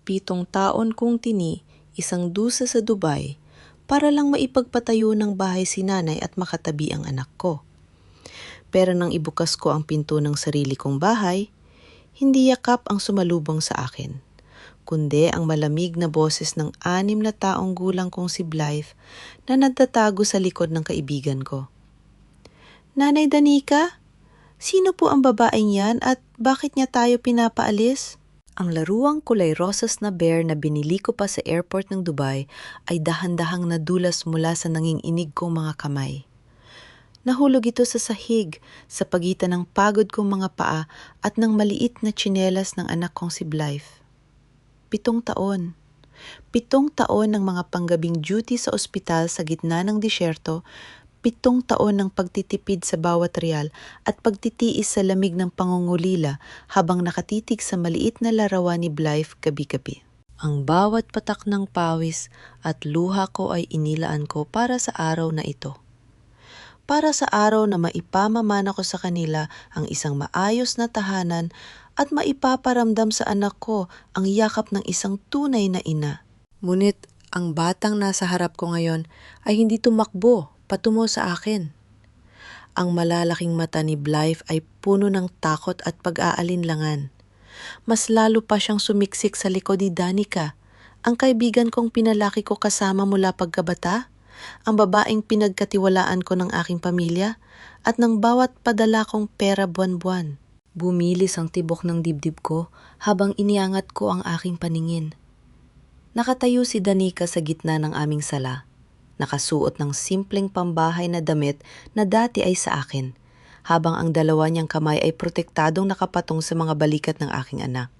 7 taon kong tini isang dusa sa Dubai para lang maipagpatayo ng bahay si nanay at makatabi ang anak ko. Pero nang ibukas ko ang pinto ng sarili kong bahay, hindi yakap ang sumalubong sa akin, kundi ang malamig na boses ng 6 na taong gulang kong si Blythe na nagtatago sa likod ng kaibigan ko. Nanay Danica, sino po ang babaeng yan at bakit niya tayo pinapaalis? Ang laruang kulay rosas na bear na binili ko pa sa airport ng Dubai ay dahan-dahang nadulas mula sa nanginginig kong mga kamay. Nahulog ito sa sahig sa pagitan ng pagod kong mga paa at ng maliit na tsinelas ng anak kong si Blythe. 7 taon. 7 taon ng mga panggabing duty sa ospital sa gitna ng disyerto, 7 taon ng pagtitipid sa bawat real at pagtitiis sa lamig ng pangungulila habang nakatitig sa maliit na larawan ni Blythe gabi-gabi. Ang bawat patak ng pawis at luha ko ay inilaan ko para sa araw na ito. Para sa araw na maipamamana ko sa kanila ang isang maayos na tahanan at maipaparamdam sa anak ko ang yakap ng isang tunay na ina. Ngunit ang batang nasa harap ko ngayon ay hindi tumakbo patungo sa akin. Ang malalaking mata ni Blythe ay puno ng takot at pag-aalinlangan. Mas lalo pa siyang sumiksik sa likod ni Danica, ang kaibigan kong pinalaki ko kasama mula pagkabata, ang babaeng pinagkatiwalaan ko ng aking pamilya at ng bawat padala kong pera buwan-buwan. Bumilis ang tibok ng dibdib ko habang iniangat ko ang aking paningin. Nakatayo si Danica sa gitna ng aming sala. Nakasuot ng simpleng pambahay na damit na dati ay sa akin, habang ang dalawa niyang kamay ay protektadong nakapatong sa mga balikat ng aking anak.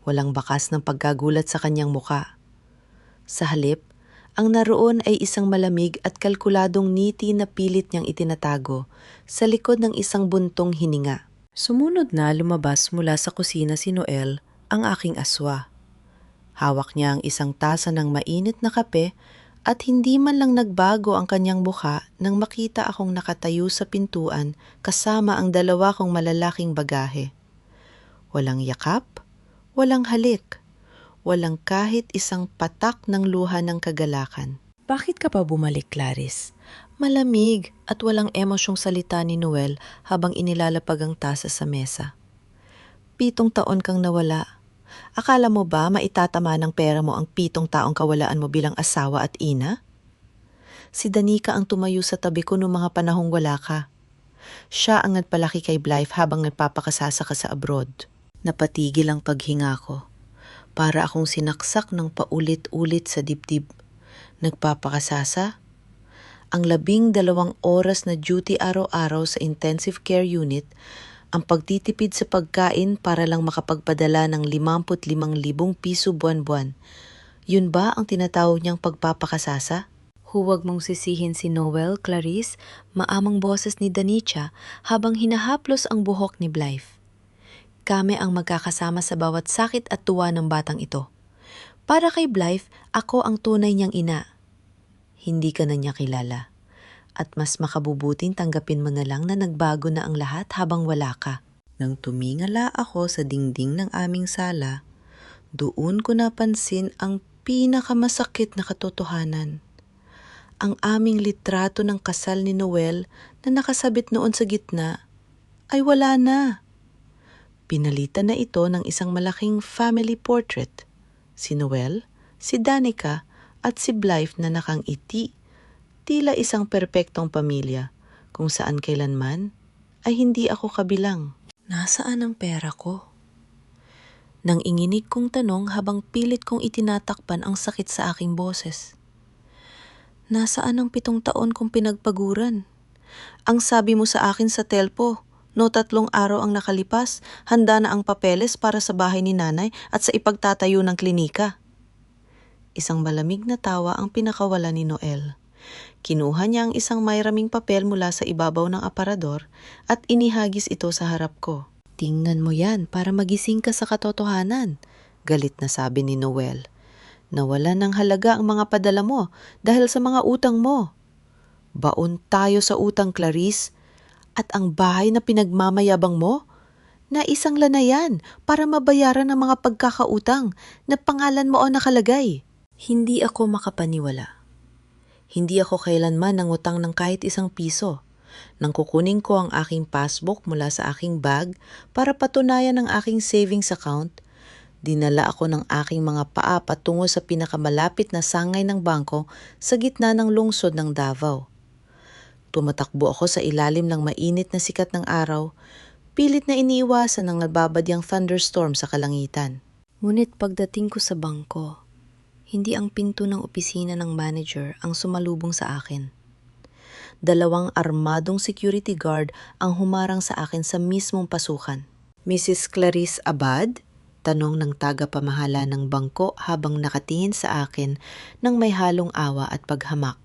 Walang bakas ng pagkagulat sa kanyang muka. Sa halip, ang naroon ay isang malamig at kalkuladong ngiti na pilit niyang itinatago sa likod ng isang buntong hininga. Sumunod na lumabas mula sa kusina si Noel, ang aking aswa. Hawak niya ang isang tasa ng mainit na kape at hindi man lang nagbago ang kanyang mukha nang makita akong nakatayo sa pintuan kasama ang 2 kong malalaking bagahe. Walang yakap, walang halik, walang kahit isang patak ng luha ng kagalakan. Bakit ka pa bumalik, Clarice? Malamig at walang emosyong salita ni Noel habang inilalapag ang tasa sa mesa. 7 taon kang nawala. Akala mo ba maitatama ng pera mo ang 7 taong kawalaan mo bilang asawa at ina? Si Danica ang tumayo sa tabi ko noong mga panahong wala ka. Siya ang nagpalaki kay Blythe habang nagpapakasasa ka sa abroad. Napatigil ang paghinga ko. Para akong sinaksak ng paulit-ulit sa dibdib. Nagpapakasasa? Ang 12 oras na duty araw-araw sa intensive care unit, ang pagtitipid sa pagkain para lang makapagpadala ng 55,000 piso buwan-buwan. Yun ba ang tinatawag niyang pagpapakasasa? Huwag mong sisihin si Noel, Clarice, maamang boses ni Danica habang hinahaplos ang buhok ni Blythe. Kami ang magkakasama sa bawat sakit at tuwa ng batang ito. Para kay Blythe, ako ang tunay niyang ina. Hindi ka na niya kilala. At mas makabubuting tanggapin mo na lang na nagbago na ang lahat habang wala ka. Nang tumingala ako sa dingding ng aming sala, doon ko napansin ang pinakamasakit na katotohanan. Ang aming litrato ng kasal ni Noel na nakasabit noon sa gitna ay wala na. Pinalitan na ito ng isang malaking family portrait. Si Noel, si Danica at si Blythe na nakangiti. Tila isang perpektong pamilya kung saan kailanman ay hindi ako kabilang. Nasaan ang pera ko? Nang inginig kong tanong habang pilit kong itinatakpan ang sakit sa aking boses. Nasaan ang 7 taon kong pinagpaguran? Ang sabi mo sa akin sa telpo, no 3 araw ang nakalipas, handa na ang papeles para sa bahay ni nanay at sa ipagtatayo ng klinika. Isang malamig na tawa ang pinakawala ni Noel. Kinuha niya ang isang mayraming papel mula sa ibabaw ng aparador at inihagis ito sa harap ko. Tingnan mo yan para magising ka sa katotohanan, galit na sabi ni Noel. Nawala ng halaga ang mga padala mo dahil sa mga utang mo. Baon tayo sa utang, Clarice. At ang bahay na pinagmamayabang mo, Naisang lanayan para mabayaran ang mga pagkakautang na pangalan mo ang nakalagay. Hindi ako makapaniwala. Hindi ako kailanman nangutang ng kahit isang piso. Nang kukunin ko ang aking passbook mula sa aking bag para patunayan ang aking savings account, dinala ako ng aking mga paa patungo sa pinakamalapit na sangay ng bangko sa gitna ng lungsod ng Davao. Tumatakbo ako sa ilalim ng mainit na sikat ng araw, pilit na iniiwasan ng nababadyang thunderstorm sa kalangitan. Ngunit pagdating ko sa bangko, hindi ang pinto ng opisina ng manager ang sumalubong sa akin. 2 armadong security guard ang humarang sa akin sa mismong pasukan. Mrs. Clarice Abad? Tanong ng tagapamahala ng bangko habang nakatingin sa akin ng may halong awa at paghamak.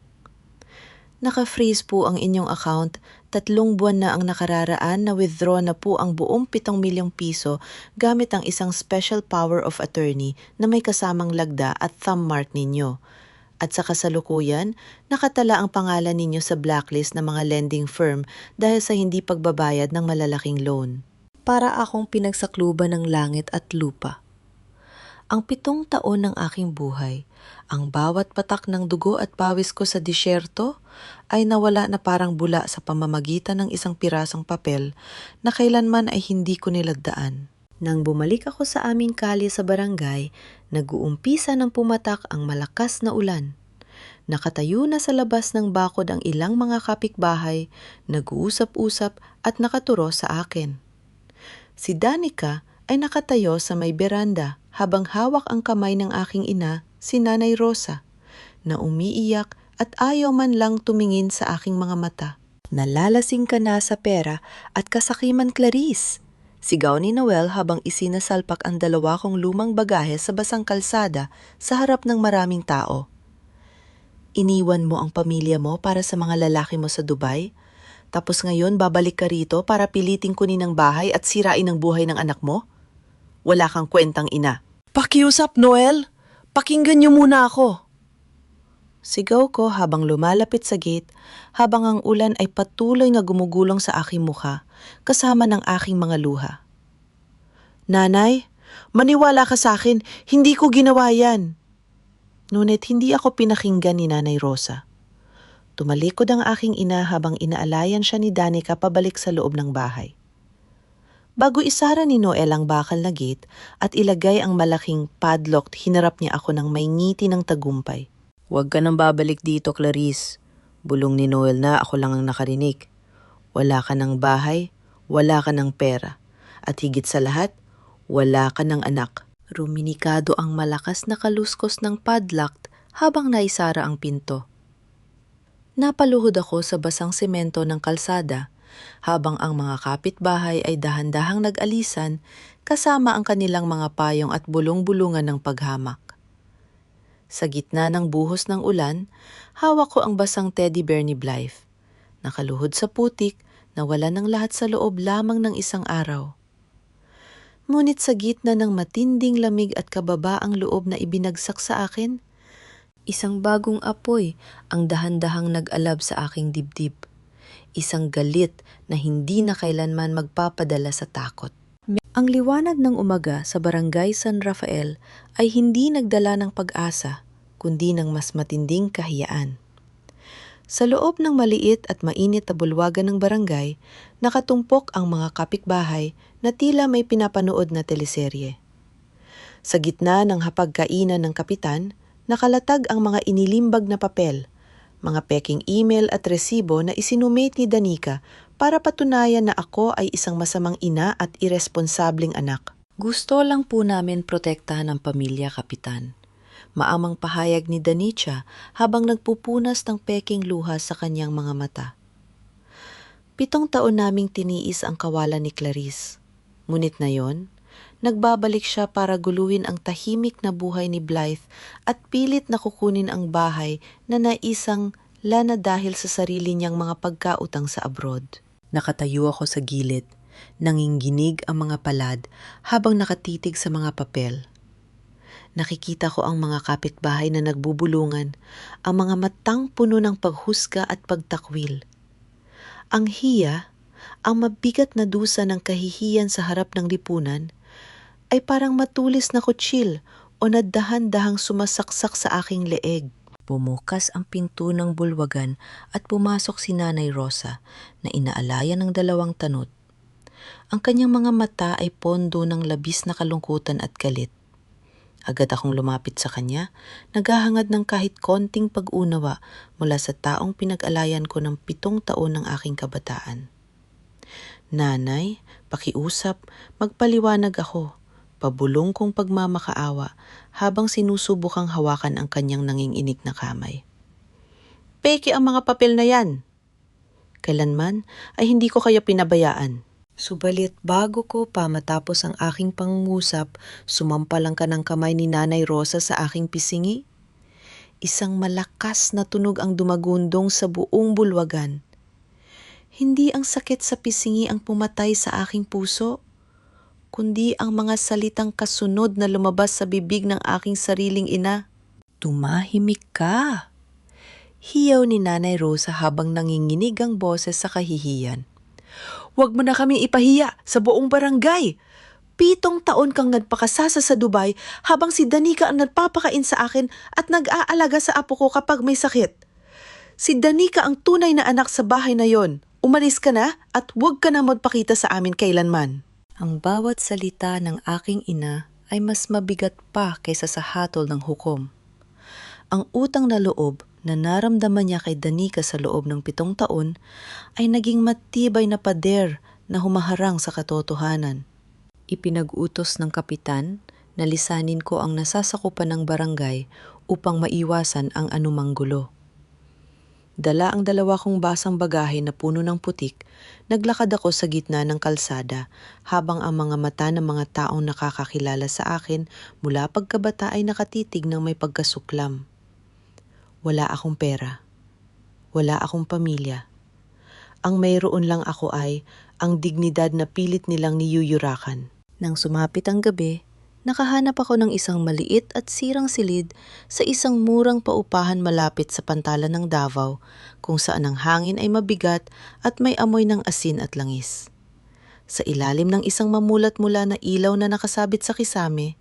Naka-freeze po ang inyong account, 3 buwan na ang nakararaan na withdraw na po ang buong 7 milyong piso gamit ang isang special power of attorney na may kasamang lagda at thumb mark ninyo. At sa kasalukuyan, nakatala ang pangalan ninyo sa blacklist ng mga lending firm dahil sa hindi pagbabayad ng malalaking loan. Para akong pinagsakluban ng langit at lupa. Ang 7 taon ng aking buhay, ang bawat patak ng dugo at pawis ko sa disyerto ay nawala na parang bula sa pamamagitan ng isang pirasong papel na kailanman ay hindi ko nilagdaan. Nang bumalik ako sa aming kalye sa barangay, nag-uumpisa ng pumatak ang malakas na ulan. Nakatayo na sa labas ng bakod ang ilang mga kapitbahay, nag-uusap-usap at nakaturo sa akin. Si Danica ay nakatayo sa may beranda habang hawak ang kamay ng aking ina, si Nanay Rosa, na umiiyak at ayaw man lang tumingin sa aking mga mata. Nalalasing ka na sa pera at kasakiman, Clarice. Sigaw ni Noel habang isinasalpak ang 2 kong lumang bagahe sa basang kalsada sa harap ng maraming tao. Iniwan mo ang pamilya mo para sa mga lalaki mo sa Dubai? Tapos ngayon babalik ka rito para piliting kunin ang bahay at sirain ang buhay ng anak mo? Wala kang kwentang ina. Pakiusap, Noel! Pakinggan niyo muna ako! Sigaw ko habang lumalapit sa gate habang ang ulan ay patuloy na gumugulong sa aking mukha kasama ng aking mga luha. Nanay, maniwala ka sa akin, hindi ko ginawa yan. Ngunit hindi ako pinakinggan ni Nanay Rosa. Tumalikod ang aking ina habang inaalayan siya ni Danica pabalik sa loob ng bahay. Bago isara ni Noel ang bakal na gate at ilagay ang malaking padlock, hinarap niya ako ng may ngiti ng tagumpay. Huwag ka nang babalik dito, Clarice. Bulong ni Noel na ako lang ang nakarinig. Wala ka ng bahay, wala ka ng pera. At higit sa lahat, wala ka ng anak. Ruminikado ang malakas na kaluskos ng padlock habang naisara ang pinto. Napaluhod ako sa basang semento ng kalsada habang ang mga kapitbahay ay dahan-dahang nag-alisan kasama ang kanilang mga payong at bulong-bulungan ng paghamak. Sa gitna ng buhos ng ulan, hawak ko ang basang teddy bear ni Blythe. Nakaluhod sa putik, nawala ng lahat sa loob lamang ng isang araw. Ngunit sa gitna ng matinding lamig at kababaang loob na ibinagsak sa akin, isang bagong apoy ang dahan-dahang nag-alab sa aking dibdib. Isang galit na hindi na kailanman magpapadala sa takot. Ang liwanag ng umaga sa Barangay San Rafael ay hindi nagdala ng pag-asa, kundi ng mas matinding kahiyaan. Sa loob ng maliit at mainit na bulwagan ng barangay, nakatumpok ang mga kapitbahay na tila may pinapanood na teleserye. Sa gitna ng hapagkainan ng kapitan, nakalatag ang mga inilimbag na papel, mga peking email at resibo na isinumate ni Danica para patunayan na ako ay isang masamang ina at irresponsableng anak. Gusto lang po namin protektahan ang pamilya, Kapitan. Maamang pahayag ni Danica habang nagpupunas ng peking luha sa kanyang mga mata. 7 taon naming tiniis ang kawalan ni Clarice. Ngunit na yon, nagbabalik siya para guluhin ang tahimik na buhay ni Blythe at pilit na kukunin ang bahay na naisang lana dahil sa sarili niyang mga pagkautang sa abroad. Nakatayo ako sa gilid, nanginginig ang mga palad habang nakatitig sa mga papel. Nakikita ko ang mga kapitbahay na nagbubulungan, ang mga matang puno ng paghusga at pagtakwil. Ang hiya, ang mabigat na dusa ng kahihiyan sa harap ng lipunan ay parang matulis na kutsil o nadahan-dahang sumasaksak sa aking leeg. Bumukas ang pinto ng bulwagan at pumasok si Nanay Rosa na inaalaya ng 2 tanod. Ang kanyang mga mata ay pondo ng labis na kalungkutan at galit. Agad akong lumapit sa kanya, naghahangad ng kahit konting pag-unawa mula sa taong pinag-alayan ko ng 7 taon ng aking kabataan. Nanay, pakiusap, magpaliwanag ako. Pabulong kong pagmamakaawa habang sinusubukang hawakan ang kanyang nanginginig na kamay. Peke ang mga papel na yan. Kailanman ay hindi ko kayo pinabayaan. Subalit bago ko pa matapos ang aking pangungusap, sumampalang ka ng kamay ni Nanay Rosa sa aking pisingi. Isang malakas na tunog ang dumagundong sa buong bulwagan. Hindi ang sakit sa pisingi ang pumatay sa aking puso, kundi ang mga salitang kasunod na lumabas sa bibig ng aking sariling ina. Tumahimik ka! Hiyaw ni Nanay Rosa habang nanginginig ang boses sa kahihiyan. Huwag mo na kami ipahiya sa buong barangay. 7 taon kang nagpakasasa sa Dubai habang si Danica ang nagpapakain sa akin at nag-aalaga sa apo ko kapag may sakit. Si Danica ang tunay na anak sa bahay na yon. Umalis ka na at huwag ka na magpakita sa amin kailanman. Ang bawat salita ng aking ina ay mas mabigat pa kaysa sa hatol ng hukom. Ang utang na loob na naramdaman niya kay Danica sa loob ng 7 taon ay naging matibay na pader na humaharang sa katotohanan. Ipinag-utos ng kapitan na lisanin ko ang nasasakupan ng barangay upang maiwasan ang anumang gulo. Dala ang 2 kong basang bagahe na puno ng putik, naglakad ako sa gitna ng kalsada habang ang mga mata ng mga taong nakakakilala sa akin mula pagkabata ay nakatitig ng may pagkasuklam. Wala akong pera. Wala akong pamilya. Ang mayroon lang ako ay ang dignidad na pilit nilang niyuyurakan. Nang sumapit ang gabi, nakahanap ako ng isang maliit at sirang silid sa isang murang paupahan malapit sa pantalan ng Davao kung saan ang hangin ay mabigat at may amoy ng asin at langis. Sa ilalim ng isang mamulat-mula na ilaw na nakasabit sa kisame,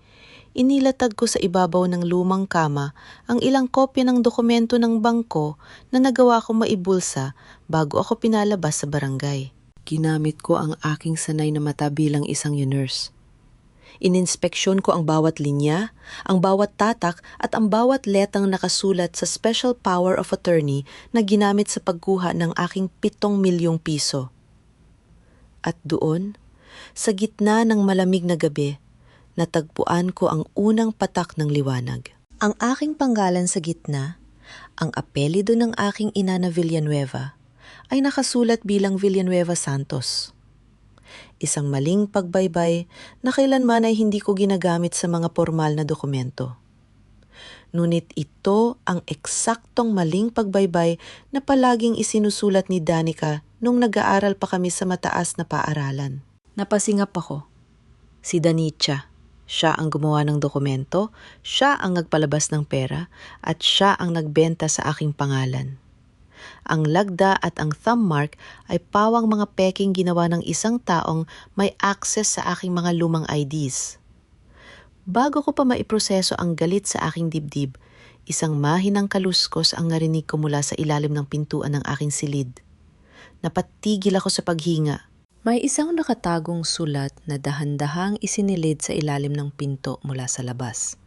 inilatag ko sa ibabaw ng lumang kama ang ilang kopya ng dokumento ng bangko na nagawa kong maibulsa bago ako pinalabas sa barangay. Ginamit ko ang aking sanay na mata bilang isang nurse. Ininspeksyon ko ang bawat linya, ang bawat tatak at ang bawat letang nakasulat sa Special Power of Attorney na ginamit sa pagkuha ng aking 7 milyong piso. At doon, sa gitna ng malamig na gabi, natagpuan ko ang unang patak ng liwanag. Ang aking panggalan sa gitna, ang apelyido ng aking ina na Villanueva, ay nakasulat bilang Villanueva Santos. Isang maling pagbaybay na kailanman ay hindi ko ginagamit sa mga formal na dokumento. Ngunit ito ang eksaktong maling pagbaybay na palaging isinusulat ni Danica nung nag-aaral pa kami sa mataas na paaralan. Napasingap ako. Si Danica. Siya ang gumawa ng dokumento, siya ang nagpalabas ng pera, at siya ang nagbenta sa aking pangalan. Ang lagda at ang thumb mark ay pawang mga peking ginawa ng isang taong may access sa aking mga lumang IDs. Bago ko pa maiproseso ang galit sa aking dibdib, isang mahinang kaluskos ang narinig ko mula sa ilalim ng pintuan ng aking silid. Napatigil ako sa paghinga. May isang nakatagong sulat na dahan-dahang isinilid sa ilalim ng pinto mula sa labas.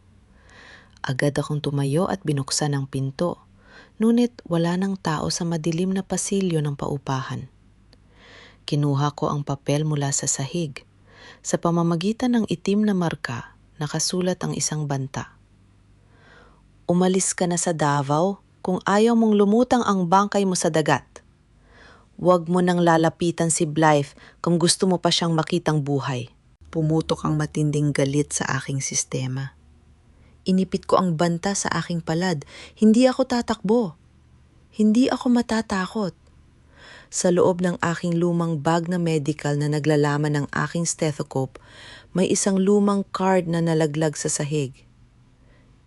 Agad akong tumayo at binuksan ang pinto, ngunit wala ng tao sa madilim na pasilyo ng paupahan. Kinuha ko ang papel mula sa sahig. Sa pamamagitan ng itim na marka, nakasulat ang isang banta. Umalis ka na sa Davao kung ayaw mong lumutang ang bangkay mo sa dagat. Huwag mo nang lalapitan si Blythe kung gusto mo pa siyang makitang buhay. Pumutok ang matinding galit sa aking sistema. Inipit ko ang banta sa aking palad. Hindi ako tatakbo. Hindi ako matatakot. Sa loob ng aking lumang bag na medical na naglalaman ng aking stethoscope, may isang lumang card na nalaglag sa sahig.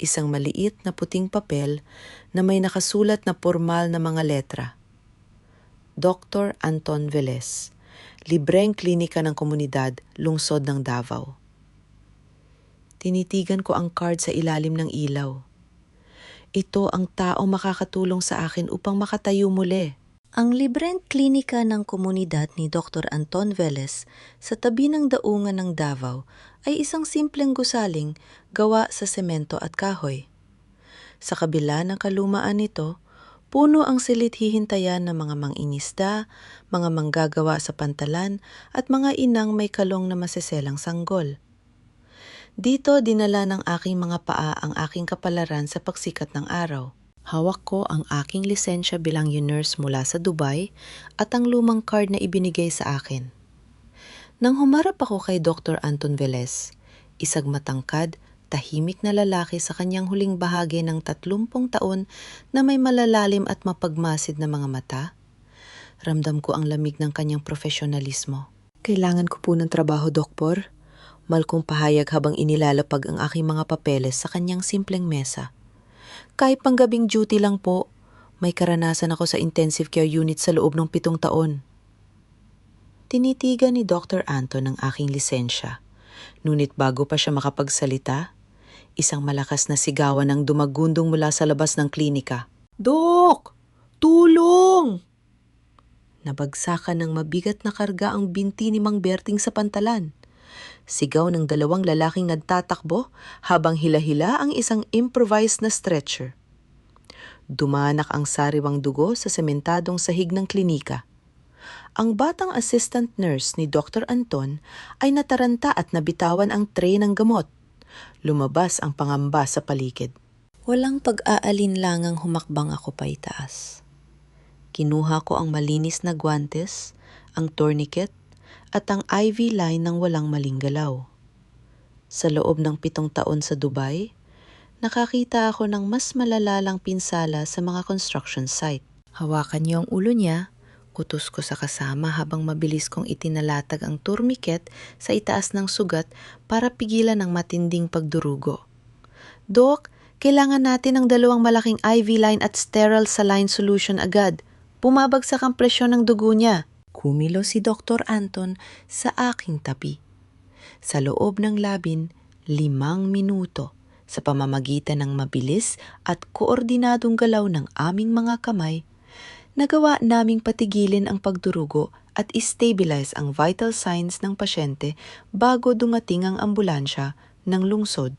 Isang maliit na puting papel na may nakasulat na formal na mga letra. Dr. Anton Velez, libreng klinika ng komunidad, lungsod ng Davao. Tinitigan ko ang card sa ilalim ng ilaw. Ito ang taong makakatulong sa akin upang makatayo muli. Ang libreng klinika ng komunidad ni Dr. Anton Velez sa tabi ng daungan ng Davao ay isang simpleng gusaling gawa sa semento at kahoy. Sa kabila ng kalumaan nito, puno ang silid hihintayan ng mga mangingisda, mga manggagawa sa pantalan at mga inang may kalong na maseselang sanggol. Dito dinala ng aking mga paa ang aking kapalaran sa pagsikat ng araw. Hawak ko ang aking lisensya bilang nurse mula sa Dubai at ang lumang card na ibinigay sa akin. Nang humarap ako kay Dr. Anton Velez, isang matangkad, tahimik na lalaki sa kanyang huling bahagi ng 30 taon na may malalalim at mapagmasid na mga mata, ramdam ko ang lamig ng kanyang profesionalismo. Kailangan ko po ng trabaho, Doktor. Malkong pahayag habang inilalapag ang aking mga papeles sa kanyang simpleng mesa. Kahit panggabing duty lang po, may karanasan ako sa intensive care unit sa loob ng 7 taon. Tinitigan ni Dr. Anton ang aking lisensya. Ngunit bago pa siya makapagsalita, isang malakas na sigawan ang dumagundong mula sa labas ng klinika. "Dok! Tulong!" Nabagsakan ng mabigat na karga ang binti ni Mang Berting sa pantalan. Sigaw ng 2 lalaking nagtatakbo habang hila-hila ang isang improvised na stretcher. Dumanak ang sariwang dugo sa sementadong sahig ng klinika. Ang batang assistant nurse ni Dr. Anton ay nataranta at nabitawan ang tray ng gamot. Lumabas ang pangamba sa paligid. Walang pag-aalinlangang humakbang ako pa itaas. Kinuha ko ang malinis na guwantes, ang tourniquet, at ang IV line ng walang maling galaw. Sa loob ng 7 taon sa Dubai, nakakita ako ng mas malalalang pinsala sa mga construction site. Hawakan niyo ang ulo niya, utos ko sa kasama habang mabilis kong itinalatag ang tourniquet sa itaas ng sugat para pigilan ang matinding pagdurugo. "Dok, kailangan natin ng 2 malaking IV line at sterile saline solution agad. Bumabagsak ang presyon ng dugo niya." Kumilo si Dr. Anton sa aking tabi. Sa loob ng 15 minuto, sa pamamagitan ng mabilis at koordinadong galaw ng aming mga kamay, nagawa naming patigilin ang pagdurugo at i-stabilize ang vital signs ng pasyente bago dumating ang ambulansya ng lungsod.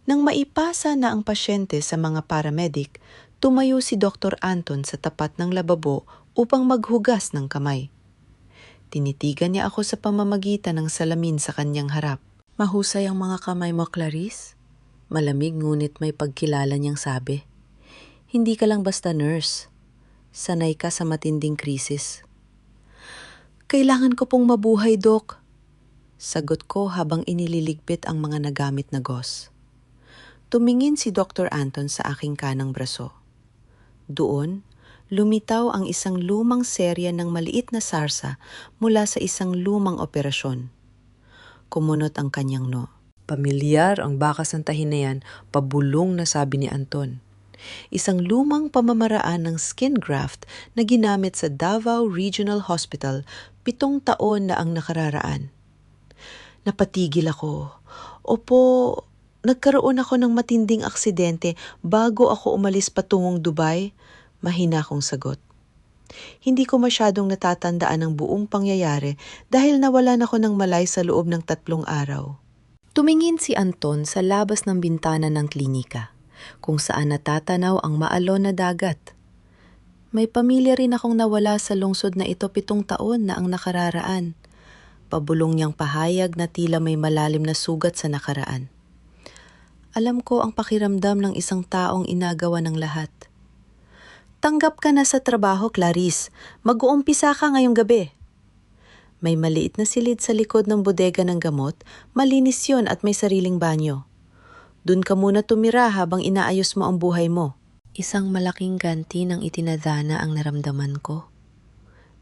Nang maipasa na ang pasyente sa mga paramedic, tumayo si Dr. Anton sa tapat ng lababo upang maghugas ng kamay. Tinitigan niya ako sa pamamagitan ng salamin sa kanyang harap. "Mahusay ang mga kamay mo, Clarice." Malamig ngunit may pagkilala niyang sabi. "Hindi ka lang basta nurse. Sanay ka sa matinding krisis." "Kailangan ko pong mabuhay, Dok." Sagot ko habang inililigpit ang mga nagamit na gauze. Tumingin si Dr. Anton sa aking kanang braso. Doon, lumitaw ang isang lumang serya ng maliit na sarsa mula sa isang lumang operasyon. Kumunot ang kanyang no. "Pamilyar ang bakas ng tahin na yan," pabulong na sabi ni Anton. Isang lumang pamamaraan ng skin graft na ginamit sa Davao Regional Hospital 7 taon na ang nakararaan. Napatigil ako. "Opo, nagkaroon ako ng matinding aksidente bago ako umalis patungong Dubai." Mahina kong sagot. Hindi ko masyadong natatandaan ang buong pangyayari dahil nawalan ako ng malay sa loob ng 3 araw. Tumingin si Anton sa labas ng bintana ng klinika, kung saan natatanaw ang maalon na dagat. "May pamilya rin akong nawala sa lungsod na ito 7 taon na ang nakararaan." Pabulong niyang pahayag na tila may malalim na sugat sa nakaraan. Alam ko ang pakiramdam ng isang taong inagawa ng lahat. "Tanggap ka na sa trabaho, Clarice. Mag-uumpisa ka ngayong gabi." May maliit na silid sa likod ng bodega ng gamot, malinis yon at may sariling banyo. "Dun ka muna tumira habang inaayos mo ang buhay mo." Isang malaking ganti ng itinadhana ang naramdaman ko.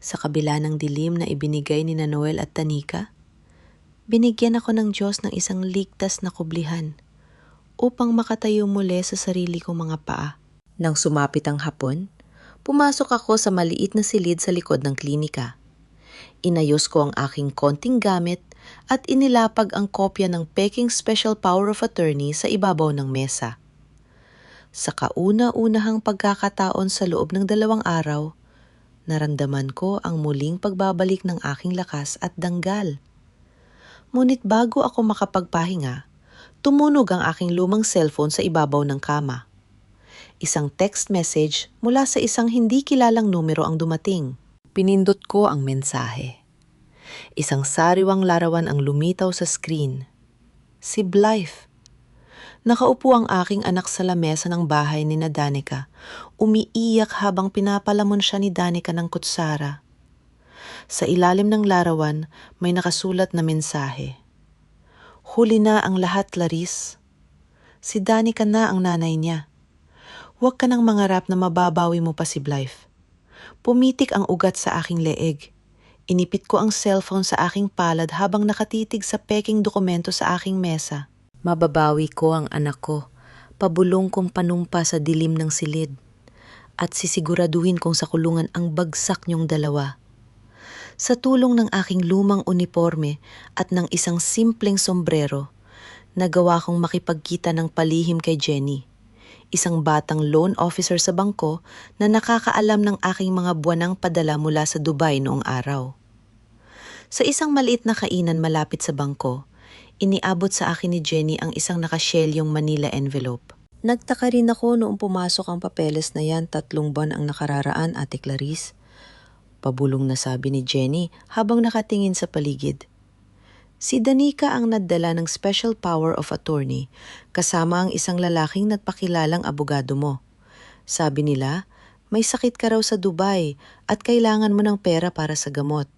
Sa kabila ng dilim na ibinigay ni Noel at Tanika, binigyan ako ng Diyos ng isang ligtas na kublihan upang makatayo muli sa sarili kong mga paa. Nang sumapit ang hapon, pumasok ako sa maliit na silid sa likod ng klinika. Inayos ko ang aking konting gamit at inilapag ang kopya ng peking Special Power of Attorney sa ibabaw ng mesa. Sa kauna-unahang pagkakataon sa loob ng 2 araw, naramdaman ko ang muling pagbabalik ng aking lakas at danggal. Ngunit bago ako makapagpahinga, tumunog ang aking lumang cellphone sa ibabaw ng kama. Isang text message mula sa isang hindi kilalang numero ang dumating. Pinindot ko ang mensahe. Isang sariwang larawan ang lumitaw sa screen. Si Blythe. Nakaupo ang aking anak sa lamesa ng bahay ni na Danica. Umiiyak habang pinapalamon siya ni Danica ng kutsara. Sa ilalim ng larawan, may nakasulat na mensahe. Huli na ang lahat, Clarice. Si Danica na ang nanay niya. Huwag ka nang mangarap na mababawi mo pa si Blythe. Pumitik ang ugat sa aking leeg. Inipit ko ang cellphone sa aking palad habang nakatitig sa peking dokumento sa aking mesa. Mababawi ko ang anak ko, pabulong kong panumpa sa dilim ng silid, at sisiguraduhin kong sa kulungan ang bagsak niyong dalawa. Sa tulong ng aking lumang uniforme at ng isang simpleng sombrero, nagawa kong makipagkita ng palihim kay Jenny, isang batang loan officer sa bangko na nakakaalam ng aking mga buwanang padala mula sa Dubai noong araw. Sa isang maliit na kainan malapit sa bangko, iniabot sa akin ni Jenny ang isang nakashelyong Manila envelope. Nagtaka rin ako noong pumasok ang papeles na yan 3 buwan ang nakararaan, Ate Clarice. Pabulong na sabi ni Jenny habang nakatingin sa paligid. Si Danica ang nadala ng Special Power of Attorney kasama ang isang lalaking nagpakilalang abogado mo. Sabi nila, may sakit ka raw sa Dubai at kailangan mo ng pera para sa gamot.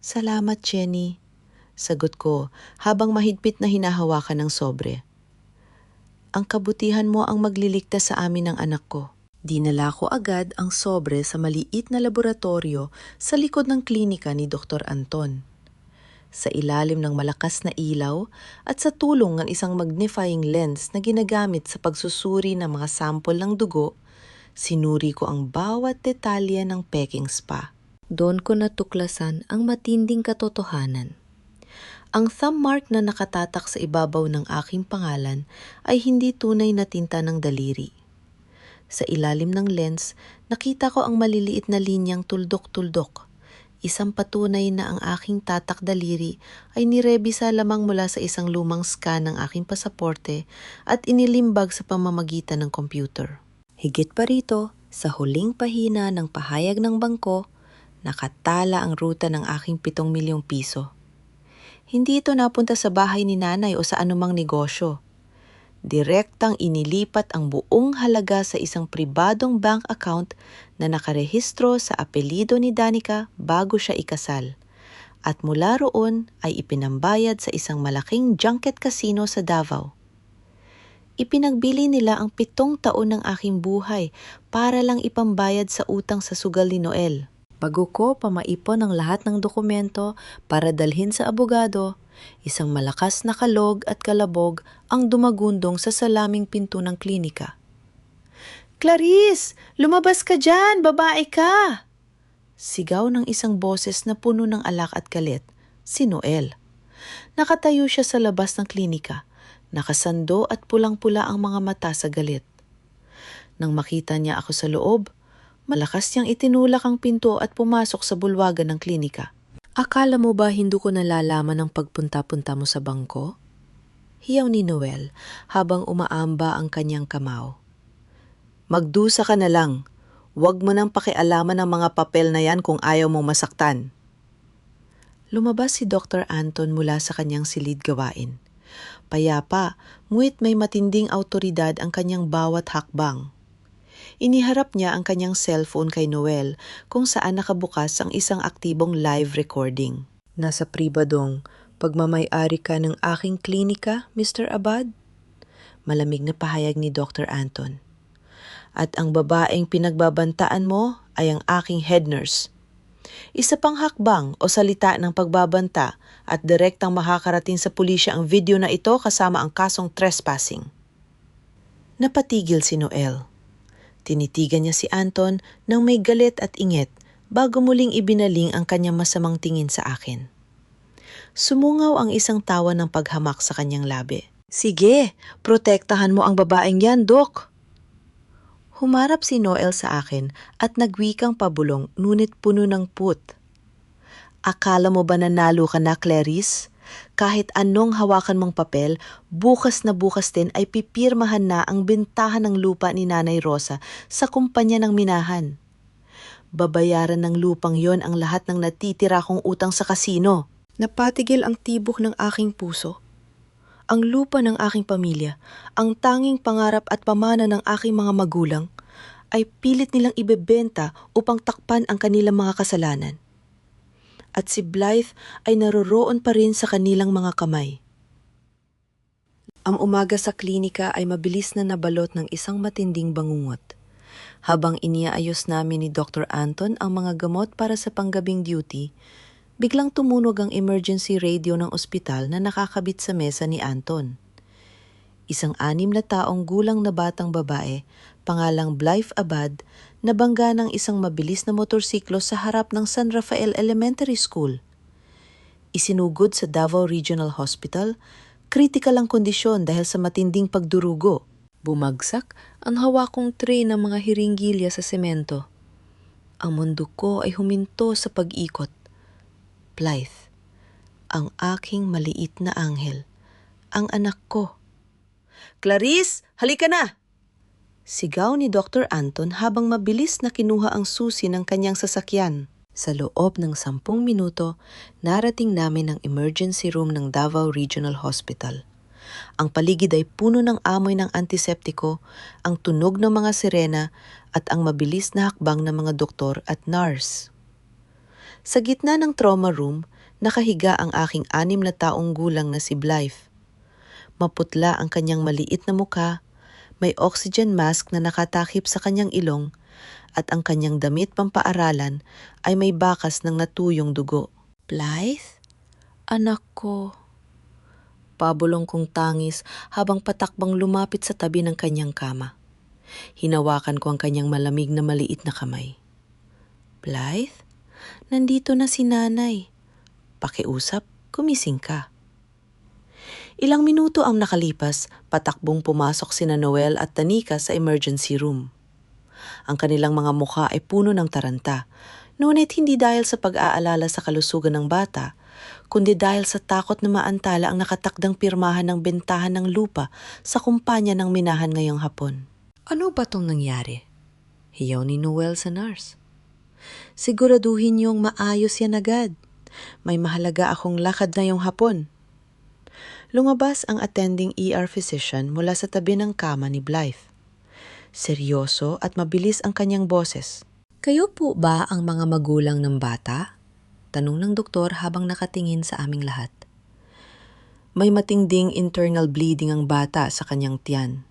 Salamat, Jenny. Sagot ko habang mahigpit na hinahawakan ng sobre. Ang kabutihan mo ang magliligtas sa amin ng anak ko. Dinala ko agad ang sobre sa maliit na laboratorio sa likod ng klinika ni Dr. Anton. Sa ilalim ng malakas na ilaw at sa tulong ng isang magnifying lens na ginagamit sa pagsusuri ng mga sampol ng dugo, sinuri ko ang bawat detalye ng peking spa. Doon ko natuklasan ang matinding katotohanan. Ang thumb mark na nakatatak sa ibabaw ng aking pangalan ay hindi tunay na tinta ng daliri. Sa ilalim ng lens, nakita ko ang maliliit na linyang tuldok-tuldok. Isang patunay na ang aking tatak daliri ay nirebisa lamang mula sa isang lumang scan ng aking pasaporte at inilimbag sa pamamagitan ng computer. Higit pa rito, sa huling pahina ng pahayag ng bangko, nakatala ang ruta ng aking 7 milyong piso. Hindi ito napunta sa bahay ni nanay o sa anumang negosyo. Direktang inilipat ang buong halaga sa isang pribadong bank account na nakarehistro sa apelyido ni Danica bago siya ikasal. At mula roon ay ipinambayad sa isang malaking junket casino sa Davao. Ipinagbili nila ang 7 taon ng aking buhay para lang ipambayad sa utang sa sugal ni Noel. Bago ko pamaipon ang lahat ng dokumento para dalhin sa abogado, isang malakas na kalog at kalabog ang dumagundong sa salaming pinto ng klinika. Clarice! Lumabas ka dyan! Babae ka! Sigaw ng isang boses na puno ng alak at galit, si Noel. Nakatayo siya sa labas ng klinika, nakasando at pulang-pula ang mga mata sa galit. Nang makita niya ako sa loob, malakas niyang itinulak ang pinto at pumasok sa bulwagan ng klinika. Akala mo ba hindi ko nalalaman ang pagpunta-punta mo sa bangko? Hiyaw ni Noel habang umaamba ang kanyang kamao. Magdusa ka na lang. Huwag mo nang pakialaman ang mga papel na yan kung ayaw mong masaktan. Lumabas si Dr. Anton mula sa kanyang silid gawain. Payapa, ngunit may matinding autoridad ang kanyang bawat hakbang. Iniharap niya ang kanyang cellphone kay Noel kung saan nakabukas ang isang aktibong live recording. Nasa pribadong, pagmamay-ari ka ng aking klinika, Mr. Abad? Malamig na pahayag ni Dr. Anton. At ang babaeng pinagbabantaan mo ay ang aking head nurse. Isa pang hakbang o salita ng pagbabanta at direktang makakarating sa pulisya ang video na ito kasama ang kasong trespassing. Napatigil si Noel. Tinitigan niya si Anton nang may galit at inget bago muling ibinaling ang kanyang masamang tingin sa akin. Sumungaw ang isang tawa ng paghamak sa kanyang labi. Sige, protektahan mo ang babaeng yan, Dok. Humarap si Noel sa akin at nagwikang pabulong ngunit puno ng put. Akala mo ba nanalo ka na, Clarice? Kahit anong hawakan mong papel, bukas na bukas din ay pipirmahan na ang bentahan ng lupa ni Nanay Rosa sa kumpanya ng minahan. Babayaran ng lupang yon ang lahat ng natitira kong utang sa kasino. Napatigil ang tibok ng aking puso. Ang lupa ng aking pamilya, ang tanging pangarap at pamana ng aking mga magulang, ay pilit nilang ibebenta upang takpan ang kanilang mga kasalanan. At si Blythe ay naroroon pa rin sa kanilang mga kamay. Ang umaga sa klinika ay mabilis na nabalot ng isang matinding bangungot. Habang iniaayos namin ni Dr. Anton ang mga gamot para sa panggabing duty, biglang tumunog ang emergency radio ng ospital na nakakabit sa mesa ni Anton. Isang 6 na taong gulang na batang babae, pangalang Blythe Abad, nabangga ng isang mabilis na motorsiklo sa harap ng San Rafael Elementary School. Isinugod sa Davao Regional Hospital, kritikal ang kondisyon dahil sa matinding pagdurugo. Bumagsak ang hawakong tray ng mga hiringgilya sa semento. Ang mundo ko ay huminto sa pag-ikot. Blythe, ang aking maliit na anghel, ang anak ko. Clarice, halika na! Sigaw ni Dr. Anton habang mabilis na kinuha ang susi ng kanyang sasakyan. Sa loob ng 10 minuto, narating namin ang emergency room ng Davao Regional Hospital. Ang paligid ay puno ng amoy ng antiseptiko, ang tunog ng mga sirena at ang mabilis na hakbang ng mga doktor at nurse. Sa gitna ng trauma room, nakahiga ang aking 6 na taong gulang na si Blythe. Maputla ang kanyang maliit na mukha, may oxygen mask na nakatakip sa kanyang ilong, at ang kanyang damit pampaaralan ay may bakas ng natuyong dugo. Blythe? Anak ko. Pabulong kong tangis habang patakbang lumapit sa tabi ng kanyang kama. Hinawakan ko ang kanyang malamig na maliit na kamay. Blythe? Nandito na si nanay. Pakiusap, gumising ka. Ilang minuto ang nakalipas, patakbong pumasok sina Noel at Tanika sa emergency room. Ang kanilang mga mukha ay puno ng taranta, ngunit hindi dahil sa pag-aalala sa kalusugan ng bata, kundi dahil sa takot na maantala ang nakatakdang pirmahan ng bentahan ng lupa sa kumpanya ng minahan ngayong hapon. Ano ba tong nangyari? Hiyaw ni Noel sa nurse. Siguraduhin niyong maayos yan agad. May mahalaga akong lakad na yung hapon. Lumabas ang attending ER physician mula sa tabi ng kama ni Blythe. Seryoso at mabilis ang kanyang boses. Kayo po ba ang mga magulang ng bata? Tanong ng doktor habang nakatingin sa aming lahat. May matinding internal bleeding ang bata sa kanyang tiyan.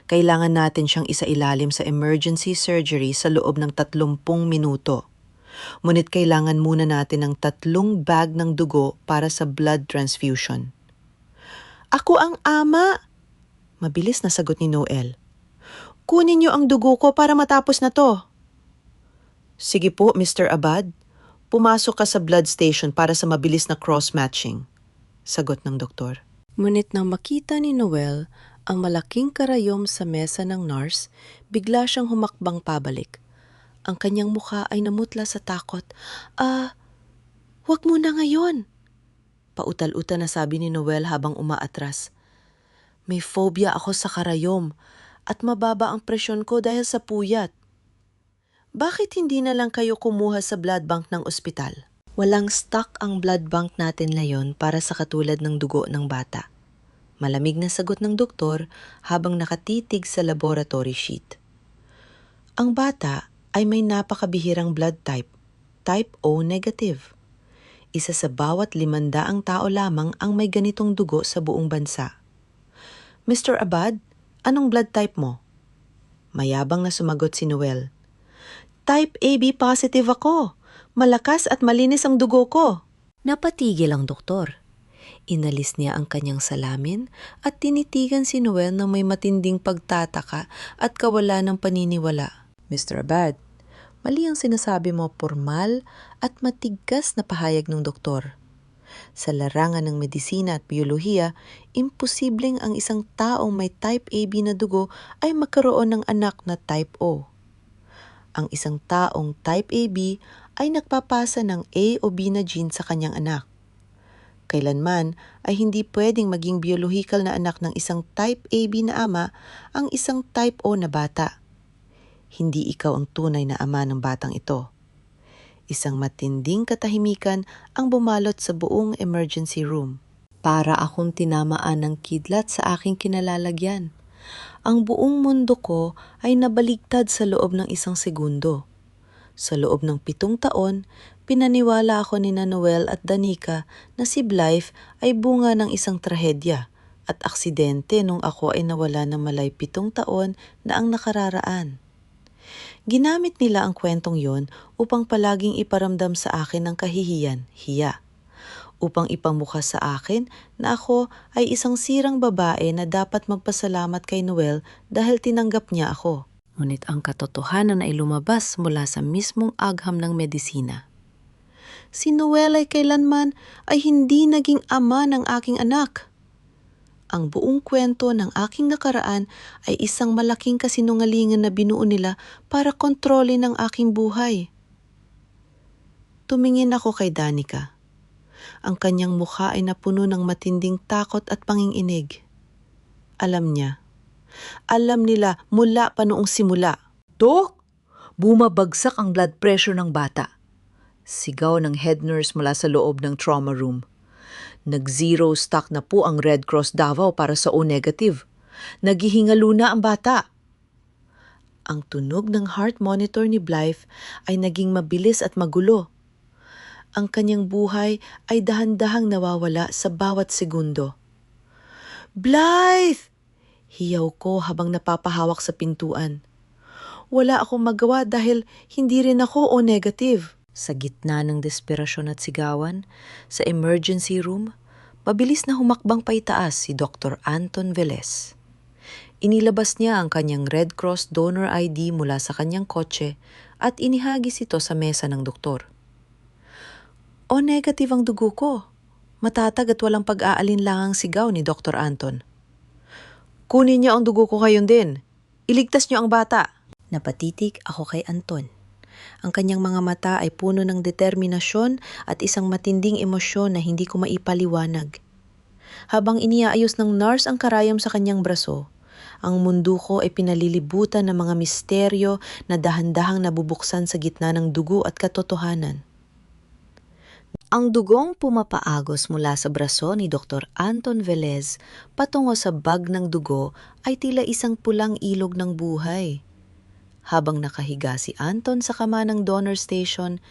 Kailangan natin siyang isailalim sa emergency surgery sa loob ng 30 minuto. Ngunit kailangan muna natin ng 3 bag ng dugo para sa blood transfusion. Ako ang ama! Mabilis na sagot ni Noel. Kunin niyo ang dugo ko para matapos na to. Sige po, Mr. Abad. Pumasok ka sa blood station para sa mabilis na cross-matching. Sagot ng doktor. Ngunit nang makita ni Noel ang malaking karayom sa mesa ng nurse, bigla siyang humakbang pabalik. Ang kanyang mukha ay namutla sa takot. Wag mo na ngayon. Pautal-utal na sabi ni Noel habang umaatras. May phobia ako sa karayom at mababa ang presyon ko dahil sa puyat. Bakit hindi na lang kayo kumuha sa blood bank ng ospital? Walang stock ang blood bank natin ngayon para sa katulad ng dugo ng bata. Malamig na sagot ng doktor habang nakatitig sa laboratory sheet. Ang bata ay may napakabihirang blood type, type O negative. Isa sa bawat 500 tao lamang ang may ganitong dugo sa buong bansa. Mr. Abad, anong blood type mo? Mayabang na sumagot si Noel. Type AB positive ako. Malakas at malinis ang dugo ko. Napatigil ang doktor. Inalis niya ang kanyang salamin at tinitigan si Noel na may matinding pagtataka at kawalan ng paniniwala. Mr. Abad, Mali ang sinasabi mo, pormal at matigas na pahayag ng doktor. Sa larangan ng medisina at biolohiya, imposibleng ang isang taong may type AB na dugo ay magkaroon ng anak na type O. Ang isang taong type AB ay nagpapasa ng A o B na gene sa kanyang anak. Kailanman ay hindi pwedeng maging biological na anak ng isang type AB na ama ang isang type O na bata. Hindi ikaw ang tunay na ama ng batang ito. Isang matinding katahimikan ang bumalot sa buong emergency room. Para akong tinamaan ng kidlat sa aking kinalalagyan. Ang buong mundo ko ay nabaligtad sa loob ng 1 segundo. Sa loob ng 7 taon, pinaniwala ako ni Noel at Danica na si Blythe ay bunga ng isang trahedya at aksidente nung ako ay nawala ng malay 7 taon na ang nakararaan. Ginamit nila ang kwentong yon upang palaging iparamdam sa akin ng kahihiyan, hiya. Upang ipamukha sa akin na ako ay isang sirang babae na dapat magpasalamat kay Noel dahil tinanggap niya ako. Ngunit ang katotohanan ay lumabas mula sa mismong agham ng medisina. Si Noel ay kailanman ay hindi naging ama ng aking anak. Ang buong kwento ng aking nakaraan ay isang malaking kasinungalingan na binuo nila para kontrolin ang aking buhay. Tumingin ako kay Danica. Ang kanyang mukha ay napuno ng matinding takot at panginginig. Alam niya. Alam nila mula pa noong simula. Dok, bumabagsak ang blood pressure ng bata. Sigaw ng head nurse mula sa loob ng trauma room. Nag-zero stock na po ang Red Cross Davao para sa O-negative. Naghihingalo na ang bata. Ang tunog ng heart monitor ni Blythe ay naging mabilis at magulo. Ang kanyang buhay ay dahan-dahang nawawala sa bawat segundo. Blythe! Hiyaw ko habang napapahawak sa pintuan. Wala akong magawa dahil hindi rin ako O-negative. Sa gitna ng desperasyon at sigawan, sa emergency room, mabilis na humakbang paitaas si Dr. Anton Velez. Inilabas niya ang kanyang Red Cross donor ID mula sa kanyang kotse at inihagis ito sa mesa ng doktor. O-negative ang dugo ko. Matatag at walang pag-aalinlangang sigaw ni Dr. Anton. Kunin niyo ang dugo ko ngayon din. Iligtas niyo ang bata. Napatitig ako kay Anton. Ang kanyang mga mata ay puno ng determinasyon at isang matinding emosyon na hindi ko maipaliwanag. Habang iniaayos ng nurse ang karayom sa kanyang braso, ang mundo ko ay pinalilibutan ng mga misteryo na dahan-dahang nabubuksan sa gitna ng dugo at katotohanan. Ang dugong pumapaagos mula sa braso ni Dr. Anton Velez patungo sa bag ng dugo ay tila isang pulang ilog ng buhay. Habang nakahiga si Anton sa kama ng donor station,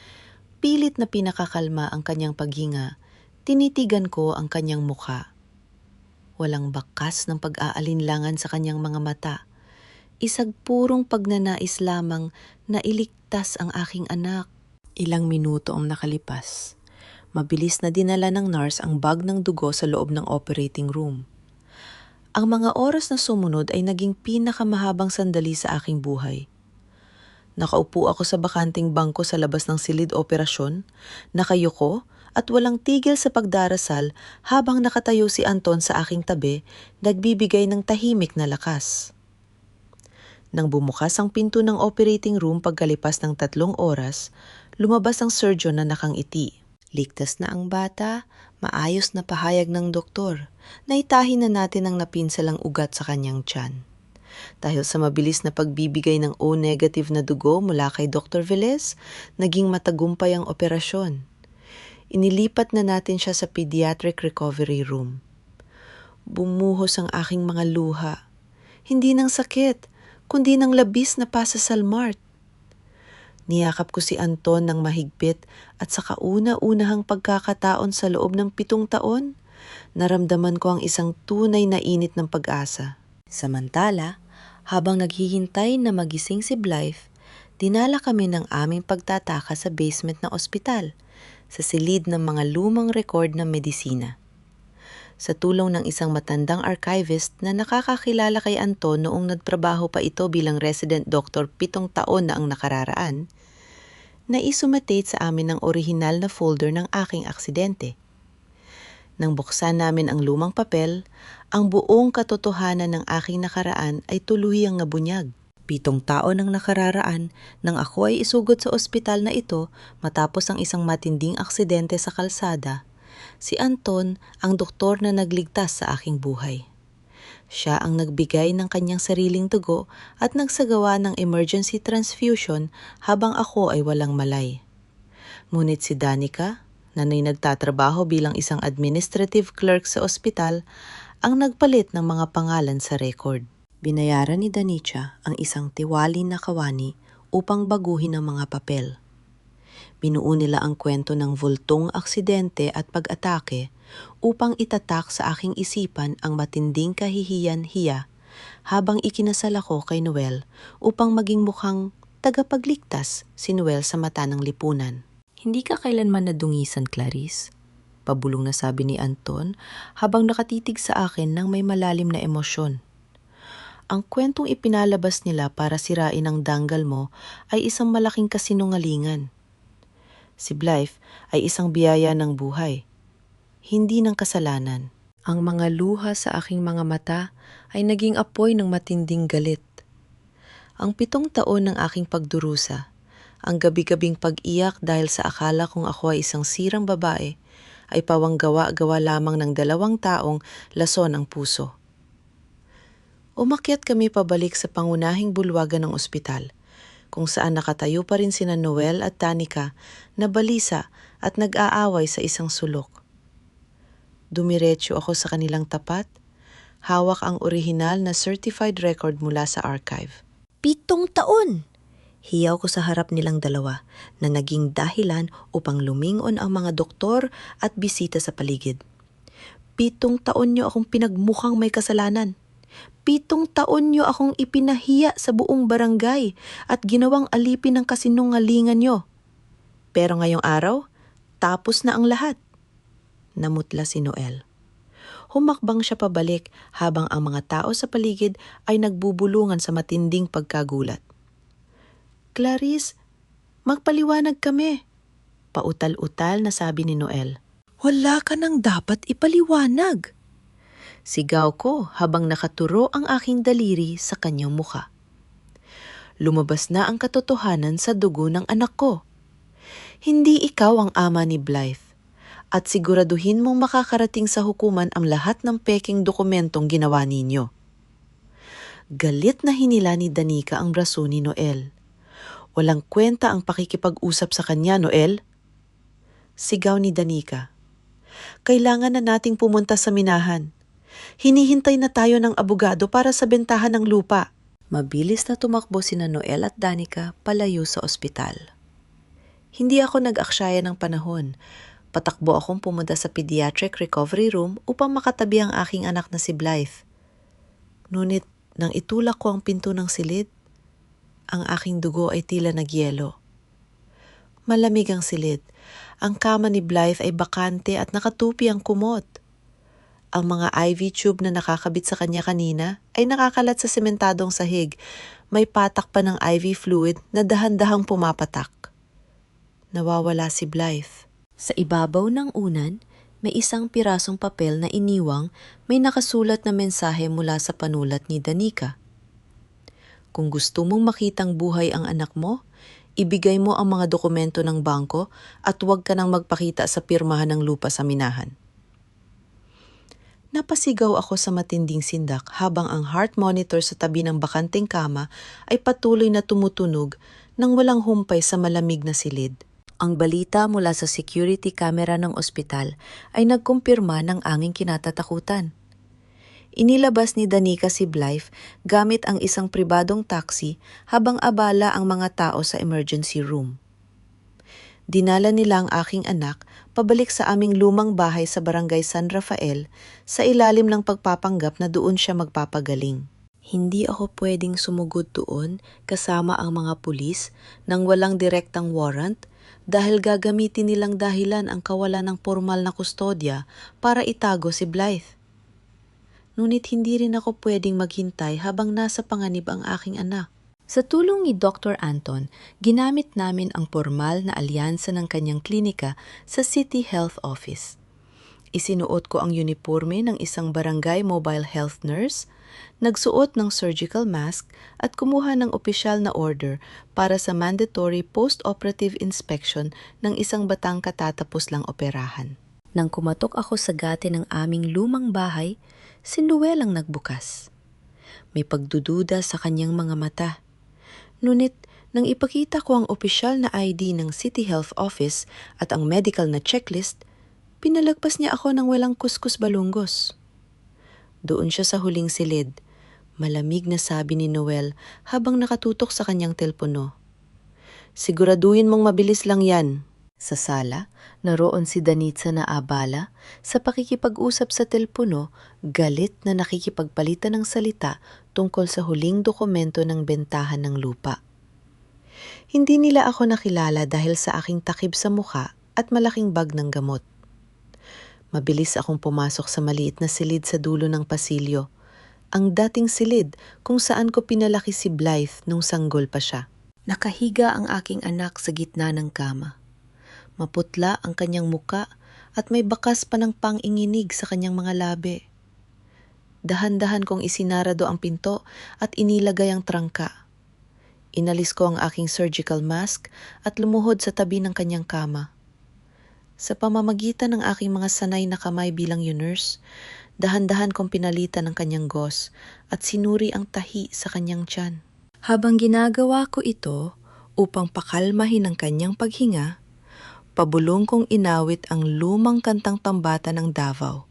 pilit na pinakakalma ang kanyang paghinga, tinitigan ko ang kanyang mukha. Walang bakas ng pag-aalinlangan sa kanyang mga mata. Isagpurong pagnanais lamang na iligtas ang aking anak. Ilang minuto ang nakalipas. Mabilis na dinala ng nurse ang bag ng dugo sa loob ng operating room. Ang mga oras na sumunod ay naging pinakamahabang sandali sa aking buhay. Nakaupo ako sa bakanting bangko sa labas ng silid operasyon, nakayuko at walang tigil sa pagdarasal habang nakatayo si Anton sa aking tabi, nagbibigay ng tahimik na lakas. Nang bumukas ang pinto ng operating room pagkalipas ng 3 oras, lumabas ang surgeon na nakangiti. Ligtas na ang bata, maayos na pahayag ng doktor. Naitahin na natin ang napinsalang ugat sa kanyang tiyan. Dahil sa mabilis na pagbibigay ng O-negative na dugo mula kay Dr. Velez, naging matagumpay ang operasyon. Inilipat na natin siya sa pediatric recovery room. Bumuhos ang aking mga luha. Hindi ng sakit, kundi ng labis na pasasalmart. Niyakap ko si Anton ng mahigpit at sa kauna-unahang pagkakataon sa loob ng 7 taon, naramdaman ko ang isang tunay na init ng pag-asa. Samantala, habang naghihintay na magising si Blythe, dinala kami ng aming pagtataka sa basement ng ospital, sa silid ng mga lumang record ng medisina. Sa tulong ng isang matandang archivist na nakakakilala kay Anton noong nagtrabaho pa ito bilang resident doctor 7 taon na ang nakararaan, na isumatate sa amin ang orihinal na folder ng aking aksidente. Nang buksan namin ang lumang papel, ang buong katotohanan ng aking nakaraan ay tuluyang nabunyag. 7 taon ang nakararaan nang ako ay isugod sa ospital na ito matapos ang isang matinding aksidente sa kalsada. Si Anton ang doktor na nagligtas sa aking buhay. Siya ang nagbigay ng kanyang sariling dugo at nagsagawa ng emergency transfusion habang ako ay walang malay. Ngunit si Danica, na nagtatrabaho bilang isang administrative clerk sa ospital, ang nagpalit ng mga pangalan sa record. Binayaran ni Danica ang isang tiwali na kawani upang baguhin ang mga papel. Binuo nila ang kwento ng bultong aksidente at pag-atake upang itatak sa aking isipan ang matinding kahihiyan-hiya habang ikinasal ako kay Noel upang maging mukhang tagapagligtas si Noel sa mata ng lipunan. Hindi ka kailanman nadungisan, Clarice? Pabulong na sabi ni Anton habang nakatitig sa akin ng may malalim na emosyon. Ang kwentong ipinalabas nila para sirain ang danggal mo ay isang malaking kasinungalingan. Si Blythe ay isang biyaya ng buhay, hindi ng kasalanan. Ang mga luha sa aking mga mata ay naging apoy ng matinding galit. Ang 7 taon ng aking pagdurusa, ang gabi-gabing pag-iyak dahil sa akala kong ako ay isang sirang babae, ay pawang gawa-gawa lamang ng 2 taong lason ang puso. Umakyat kami pabalik sa pangunahing bulwagan ng ospital, kung saan nakatayo pa rin sina Noel at Danica na balisa at nag-aaway sa isang sulok. Dumiretso ako sa kanilang tapat, hawak ang orihinal na certified record mula sa archive. 7 taon! Hiyaw ko sa harap nilang dalawa na naging dahilan upang lumingon ang mga doktor at bisita sa paligid. 7 taon niyo akong pinagmukhang may kasalanan. 7 taon niyo akong ipinahiya sa buong barangay at ginawang alipin ng kasinungalingan niyo. Pero ngayong araw, tapos na ang lahat. Namutla si Noel. Humakbang siya pabalik habang ang mga tao sa paligid ay nagbubulungan sa matinding pagkagulat. Clarice, magpaliwanag kami. Pautal-utal na sabi ni Noel. Wala ka nang dapat ipaliwanag. Sigaw ko habang nakaturo ang aking daliri sa kanyang muka. Lumabas na ang katotohanan sa dugo ng anak ko. Hindi ikaw ang ama ni Blythe. At siguraduhin mong makakarating sa hukuman ang lahat ng peking dokumentong ginawa ninyo. Galit na hinila ni Danica ang braso ni Noel. Walang kwenta ang pakikipag-usap sa kanya, Noel. Sigaw ni Danica. Kailangan na nating pumunta sa minahan. Hinihintay na tayo ng abogado para sa bentahan ng lupa. Mabilis na tumakbo sina Noel at Danica palayo sa ospital. Hindi ako nag-aksyaya ng panahon. Patakbo akong pumunta sa pediatric recovery room upang makatabi ang aking anak na si Blythe. Ngunit nang itulak ko ang pinto ng silid, ang aking dugo ay tila nagyelo. Malamig ang silid. Ang kama ni Blythe ay bakante at nakatupi ang kumot. Ang mga IV tube na nakakabit sa kanya kanina ay nakakalat sa sementadong sahig. May patak pa ng IV fluid na dahan-dahang pumapatak. Nawawala si Blythe. Sa ibabaw ng unan, may isang pirasong papel na iniwang may nakasulat na mensahe mula sa panulat ni Danica. Kung gusto mong makitang buhay ang anak mo, ibigay mo ang mga dokumento ng bangko at huwag ka nang magpakita sa pirmahan ng lupa sa minahan. Napasigaw ako sa matinding sindak habang ang heart monitor sa tabi ng bakanteng kama ay patuloy na tumutunog nang walang humpay sa malamig na silid. Ang balita mula sa security camera ng ospital ay nagkumpirma ng aming kinatatakutan. Inilabas ni Danica si Blythe gamit ang isang pribadong taxi habang abala ang mga tao sa emergency room. Dinala nila ang aking anak pabalik sa aming lumang bahay sa barangay San Rafael sa ilalim ng pagpapanggap na doon siya magpapagaling. Hindi ako pwedeng sumugod doon kasama ang mga pulis nang walang direktang warrant dahil gagamitin nilang dahilan ang kawalan ng formal na kustodya para itago si Blythe. Ngunit hindi rin ako pwedeng maghintay habang nasa panganib ang aking anak. Sa tulong ni Dr. Anton, ginamit namin ang formal na alyansa ng kanyang klinika sa City Health Office. Isinuot ko ang uniforme ng isang barangay mobile health nurse, nagsuot ng surgical mask at kumuha ng opisyal na order para sa mandatory post-operative inspection ng isang batang katatapos lang operahan. Nang kumatok ako sa gate ng aming lumang bahay, si Noel ang nagbukas. May pagdududa sa kanyang mga mata. Ngunit nang ipakita ko ang opisyal na ID ng City Health Office at ang medical na checklist, pinalagpas niya ako ng walang kuskus balunggos. Doon siya sa huling silid. Malamig na sabi ni Noel habang nakatutok sa kanyang telpono. Siguraduhin mong mabilis lang yan. Sa sala, naroon si Danitza na abala sa pakikipag-usap sa telpono, galit na nakikipagpalitan ng salita tungkol sa huling dokumento ng bentahan ng lupa. Hindi nila ako nakilala dahil sa aking takib sa mukha at malaking bag ng gamot. Mabilis akong pumasok sa maliit na silid sa dulo ng pasilyo. Ang dating silid kung saan ko pinalaki si Blythe nung sanggol pa siya. Nakahiga ang aking anak sa gitna ng kama. Maputla ang kanyang muka at may bakas pa ng panginginig sa kanyang mga labi. Dahan-dahan kong isinarado ang pinto at inilagay ang trangka. Inalis ko ang aking surgical mask at lumuhod sa tabi ng kanyang kama. Sa pamamagitan ng aking mga sanay na kamay bilang nurse, dahan-dahan kong pinalitan ang kanyang gauze at sinuri ang tahi sa kanyang tiyan. Habang ginagawa ko ito upang pakalmahin ang kanyang paghinga, pabulong kong inawit ang lumang kantang pambata ng Davao.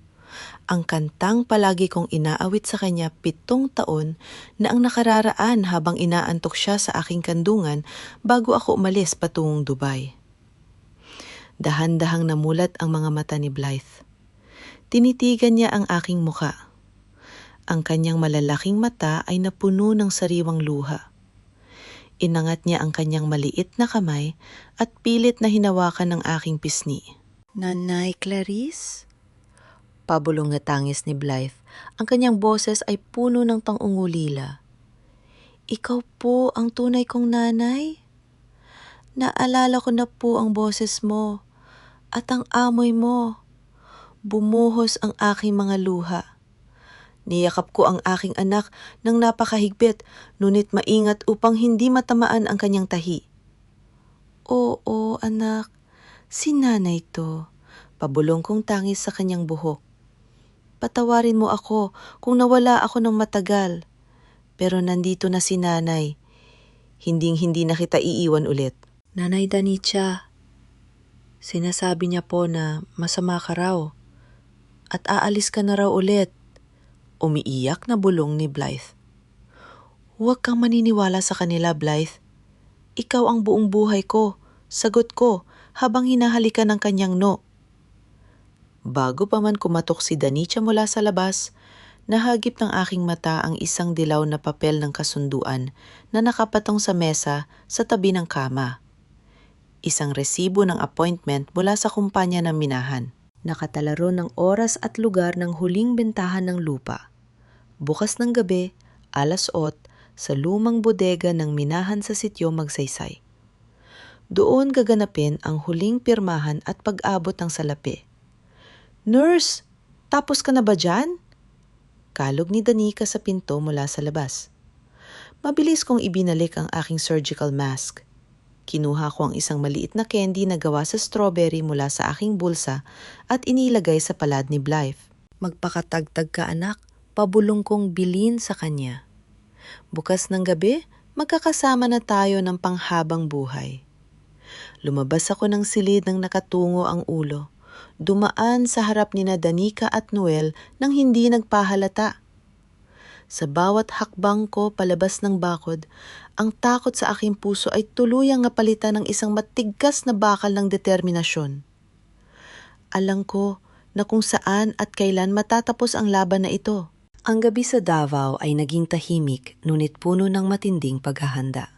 Ang kantang palagi kong inaawit sa kanya 7 taon na ang nakararaan habang inaantok siya sa aking kandungan bago ako umalis patungong Dubai. Dahan-dahang namulat ang mga mata ni Blythe. Tinitigan niya ang aking muka. Ang kanyang malalaking mata ay napuno ng sariwang luha. Inangat niya ang kanyang maliit na kamay at pilit na hinawakan ng aking pisngi. Nanay Clarice? Pabulong na tangis ni Blythe. Ang kanyang boses ay puno ng pang-ungulila. Ikaw po ang tunay kong nanay? Naalala ko na po ang boses mo at ang amoy mo. Bumuhos ang aking mga luha. Niyakap ko ang aking anak ng napakahigpit, ngunit maingat upang hindi matamaan ang kanyang tahi. Oo, anak, si nanay to. Pabulong kong tangis sa kanyang buhok. Patawarin mo ako kung nawala ako ng matagal. Pero nandito na si nanay. Hinding-hindi na kita iiwan ulit. Nanay Danitza, sinasabi niya po na masama ka raw at aalis ka na raw ulit. Umiiyak na bulong ni Blythe. Huwag kang maniniwala sa kanila, Blythe. Ikaw ang buong buhay ko, sagot ko habang hinahalikan ng kanyang no. Bago pa man kumatok si Danitza mula sa labas, nahagip ng aking mata ang isang dilaw na papel ng kasunduan na nakapatong sa mesa sa tabi ng kama. Isang resibo ng appointment mula sa kumpanya ng minahan. Nakatalaro ng oras at lugar ng huling bentahan ng lupa. Bukas ng gabi, 8:00, sa lumang bodega ng minahan sa sitio Magsaysay. Doon gaganapin ang huling pirmahan at pag-abot ng salapi. Nurse, tapos ka na ba dyan? Kalog ni Danica sa pinto mula sa labas. Mabilis kong ibinalik ang aking surgical mask. Kinuha ko ang isang maliit na candy na gawa sa strawberry mula sa aking bulsa at inilagay sa palad ni Blythe. Magpakatagtag ka anak, pabulong kong bilin sa kanya. Bukas ng gabi, magkakasama na tayo ng panghabang buhay. Lumabas ako ng silid ng nakatungo ang ulo. Dumaan sa harap ni Danica at Noel nang hindi nagpahalata. Sa bawat hakbang ko palabas ng bakod, ang takot sa aking puso ay tuluyang napalitan ng isang matigas na bakal ng determinasyon. Alam ko na kung saan at kailan matatapos ang laban na ito. Ang gabi sa Davao ay naging tahimik, ngunit puno ng matinding paghahanda.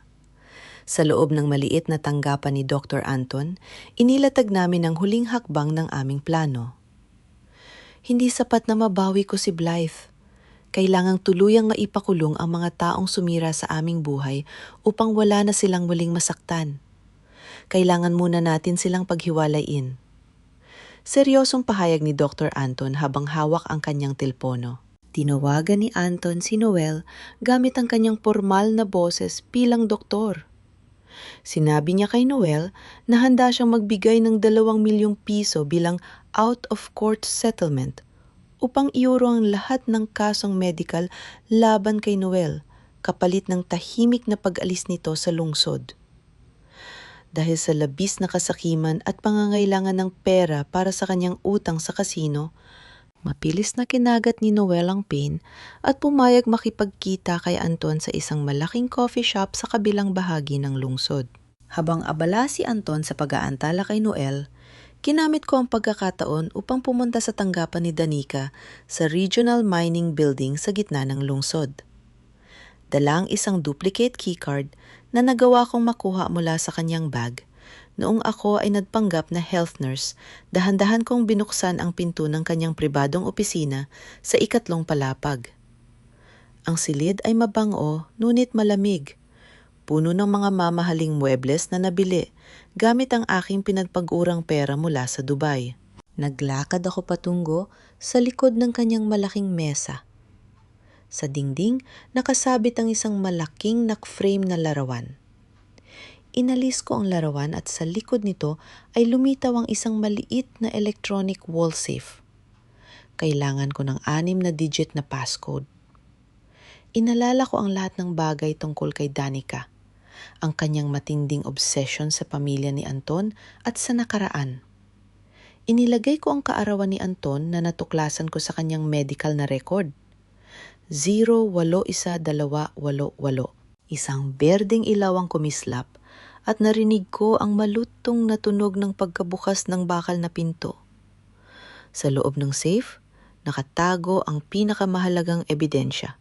Sa loob ng maliit na tanggapan ni Dr. Anton, inilatag namin ang huling hakbang ng aming plano. Hindi sapat na mabawi ko si Blythe. Kailangang tuluyang maipakulong ang mga taong sumira sa aming buhay upang wala na silang muling masaktan. Kailangan muna natin silang paghiwalayin. Seryosong pahayag ni Dr. Anton habang hawak ang kanyang telpono. Tinawagan ni Anton si Noel gamit ang kanyang formal na boses bilang doktor. Sinabi niya kay Noel na handa siyang magbigay ng 2 milyong piso bilang out-of-court settlement upang iuro ang lahat ng kasong medical laban kay Noel kapalit ng tahimik na pag-alis nito sa lungsod. Dahil sa labis na kasakiman at pangangailangan ng pera para sa kanyang utang sa kasino, mapilis na kinagat ni Noel ang pain at pumayag makipagkita kay Anton sa isang malaking coffee shop sa kabilang bahagi ng lungsod. Habang abala si Anton sa pag-aantala kay Noel, ginamit ko ang pagkakataon upang pumunta sa tanggapan ni Danica sa Regional Mining Building sa gitna ng lungsod. Dala ang isang duplicate keycard na nagawa kong makuha mula sa kanyang bag. Noong ako ay nagpanggap na health nurse, dahan-dahan kong binuksan ang pinto ng kanyang pribadong opisina sa 3 palapag. Ang silid ay mabango, ngunit malamig. Puno ng mga mamahaling muebles na nabili gamit ang aking pinagpag-urang pera mula sa Dubai. Naglakad ako patungo sa likod ng kanyang malaking mesa. Sa dingding, nakasabit ang isang malaking nakframe na larawan. Inalis ko ang larawan at sa likod nito ay lumitaw ang isang maliit na electronic wall safe. Kailangan ko ng 6-digit na passcode. Inalala ko ang lahat ng bagay tungkol kay Danica, ang kanyang matinding obsession sa pamilya ni Anton at sa nakaraan. Inilagay ko ang kaarawan ni Anton na natuklasan ko sa kanyang medical na record. 081288. Isang berdeng ilaw ang kumislap at narinig ko ang malutong na tunog ng pagkabukas ng bakal na pinto. Sa loob ng safe, nakatago ang pinakamahalagang ebidensya.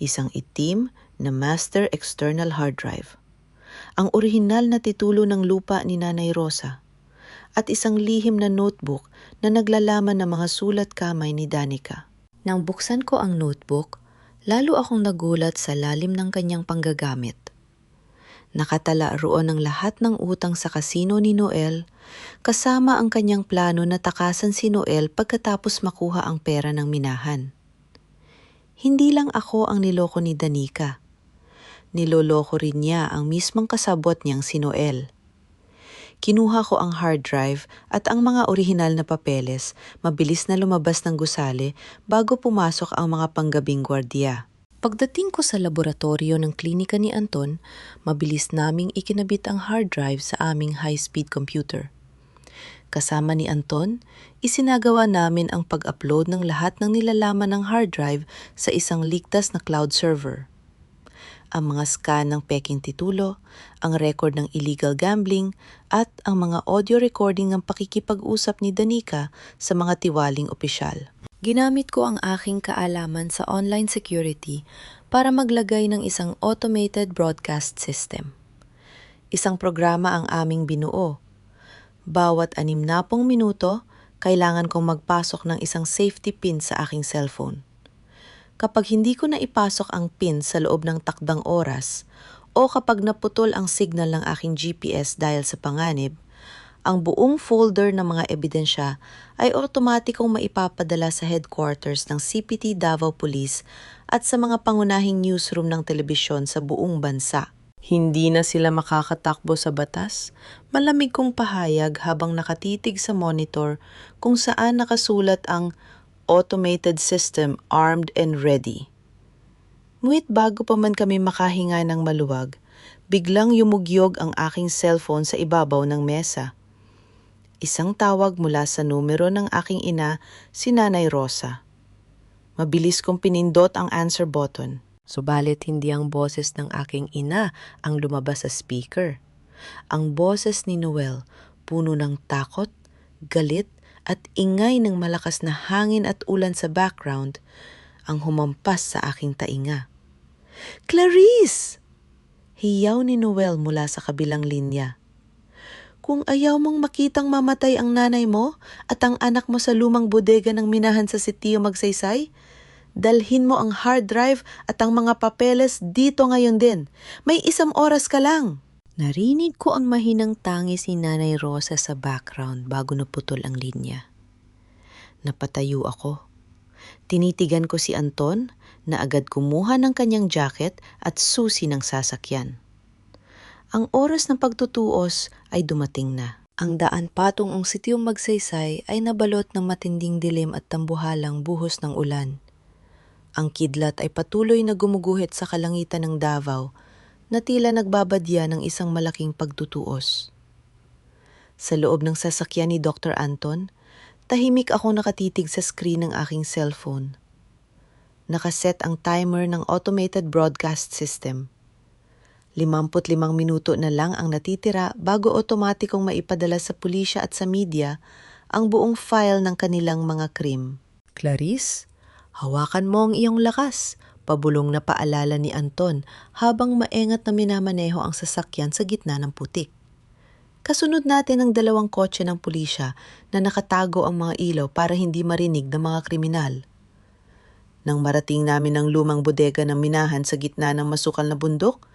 Isang itim na master external hard drive. Ang orihinal na titulo ng lupa ni Nanay Rosa. At isang lihim na notebook na naglalaman ng mga sulat kamay ni Danica. Nang buksan ko ang notebook, lalo akong nagulat sa lalim ng kanyang panggagamit. Nakatala roon ang lahat ng utang sa kasino ni Noel, kasama ang kanyang plano na takasan si Noel pagkatapos makuha ang pera ng minahan. Hindi lang ako ang niloko ni Danica. Niloloko rin niya ang mismong kasabwat niyang si Noel. Kinuha ko ang hard drive at ang mga orihinal na papeles, mabilis na lumabas ng gusali bago pumasok ang mga panggabing gwardiya. Pagdating ko sa laboratorio ng klinika ni Anton, mabilis naming ikinabit ang hard drive sa aming high-speed computer. Kasama ni Anton, isinagawa namin ang pag-upload ng lahat ng nilalaman ng hard drive sa isang ligtas na cloud server. Ang mga scan ng peking titulo, ang record ng illegal gambling, at ang mga audio recording ng pakikipag-usap ni Danica sa mga tiwaling opisyal. Ginamit ko ang aking kaalaman sa online security para maglagay ng isang automated broadcast system. Isang programa ang aming binuo. Bawat 60 minuto, kailangan kong magpasok ng isang safety pin sa aking cellphone. Kapag hindi ko na ipasok ang pin sa loob ng takdang oras o kapag naputol ang signal ng aking GPS dahil sa panganib, ang buong folder ng mga ebidensya ay otomatikong maipapadala sa headquarters ng CPT Davao Police at sa mga pangunahing newsroom ng telebisyon sa buong bansa. Hindi na sila makakatakbo sa batas, malamig kong pahayag habang nakatitig sa monitor kung saan nakasulat ang automated system armed and ready. Ngunit bago pa man kami makahinga ng maluwag, biglang yumugyog ang aking cellphone sa ibabaw ng mesa. Isang tawag mula sa numero ng aking ina, si Nanay Rosa. Mabilis kong pinindot ang answer button. Subalit hindi ang boses ng aking ina ang lumabas sa speaker. Ang boses ni Noel, puno ng takot, galit, at ingay ng malakas na hangin at ulan sa background, ang humampas sa aking tainga. "Clarice!" Hiyaw ni Noel mula sa kabilang linya. "Kung ayaw mong makitang mamatay ang nanay mo at ang anak mo sa lumang bodega ng minahan sa Sitio Magsaysay, Dalhin mo ang hard drive at ang mga papeles dito ngayon din. May 1 oras ka lang. Narinig ko ang mahinang tangis ni Nanay Rosa sa background bago naputol ang linya. Napatayo ako. Tinitigan ko si Anton na agad kumuha ng kanyang jacket at susi ng sasakyan. Ang oras ng pagtutuos ay dumating na. Ang daan patungong sitiyong Magsaysay ay nabalot ng matinding dilim at tambuhalang buhos ng ulan. Ang kidlat ay patuloy na gumuguhit sa kalangitan ng Davao na tila nagbabadya ng isang malaking pagtutuos. Sa loob ng sasakyan ni Dr. Anton, tahimik ako nakatitig sa screen ng aking cellphone. Nakaset ang timer ng automated broadcast system. 55 minuto na lang ang natitira bago otomatikong maipadala sa pulisya at sa media ang buong file ng kanilang mga krim. Clarice, hawakan mo ang iyong lakas, pabulong na paalala ni Anton habang maengat na minamaneho ang sasakyan sa gitna ng putik. Kasunod natin ang 2 kotse ng pulisya na nakatago ang mga ilaw para hindi marinig ng mga kriminal. Nang marating namin ang lumang bodega ng minahan sa gitna ng masukal na bundok,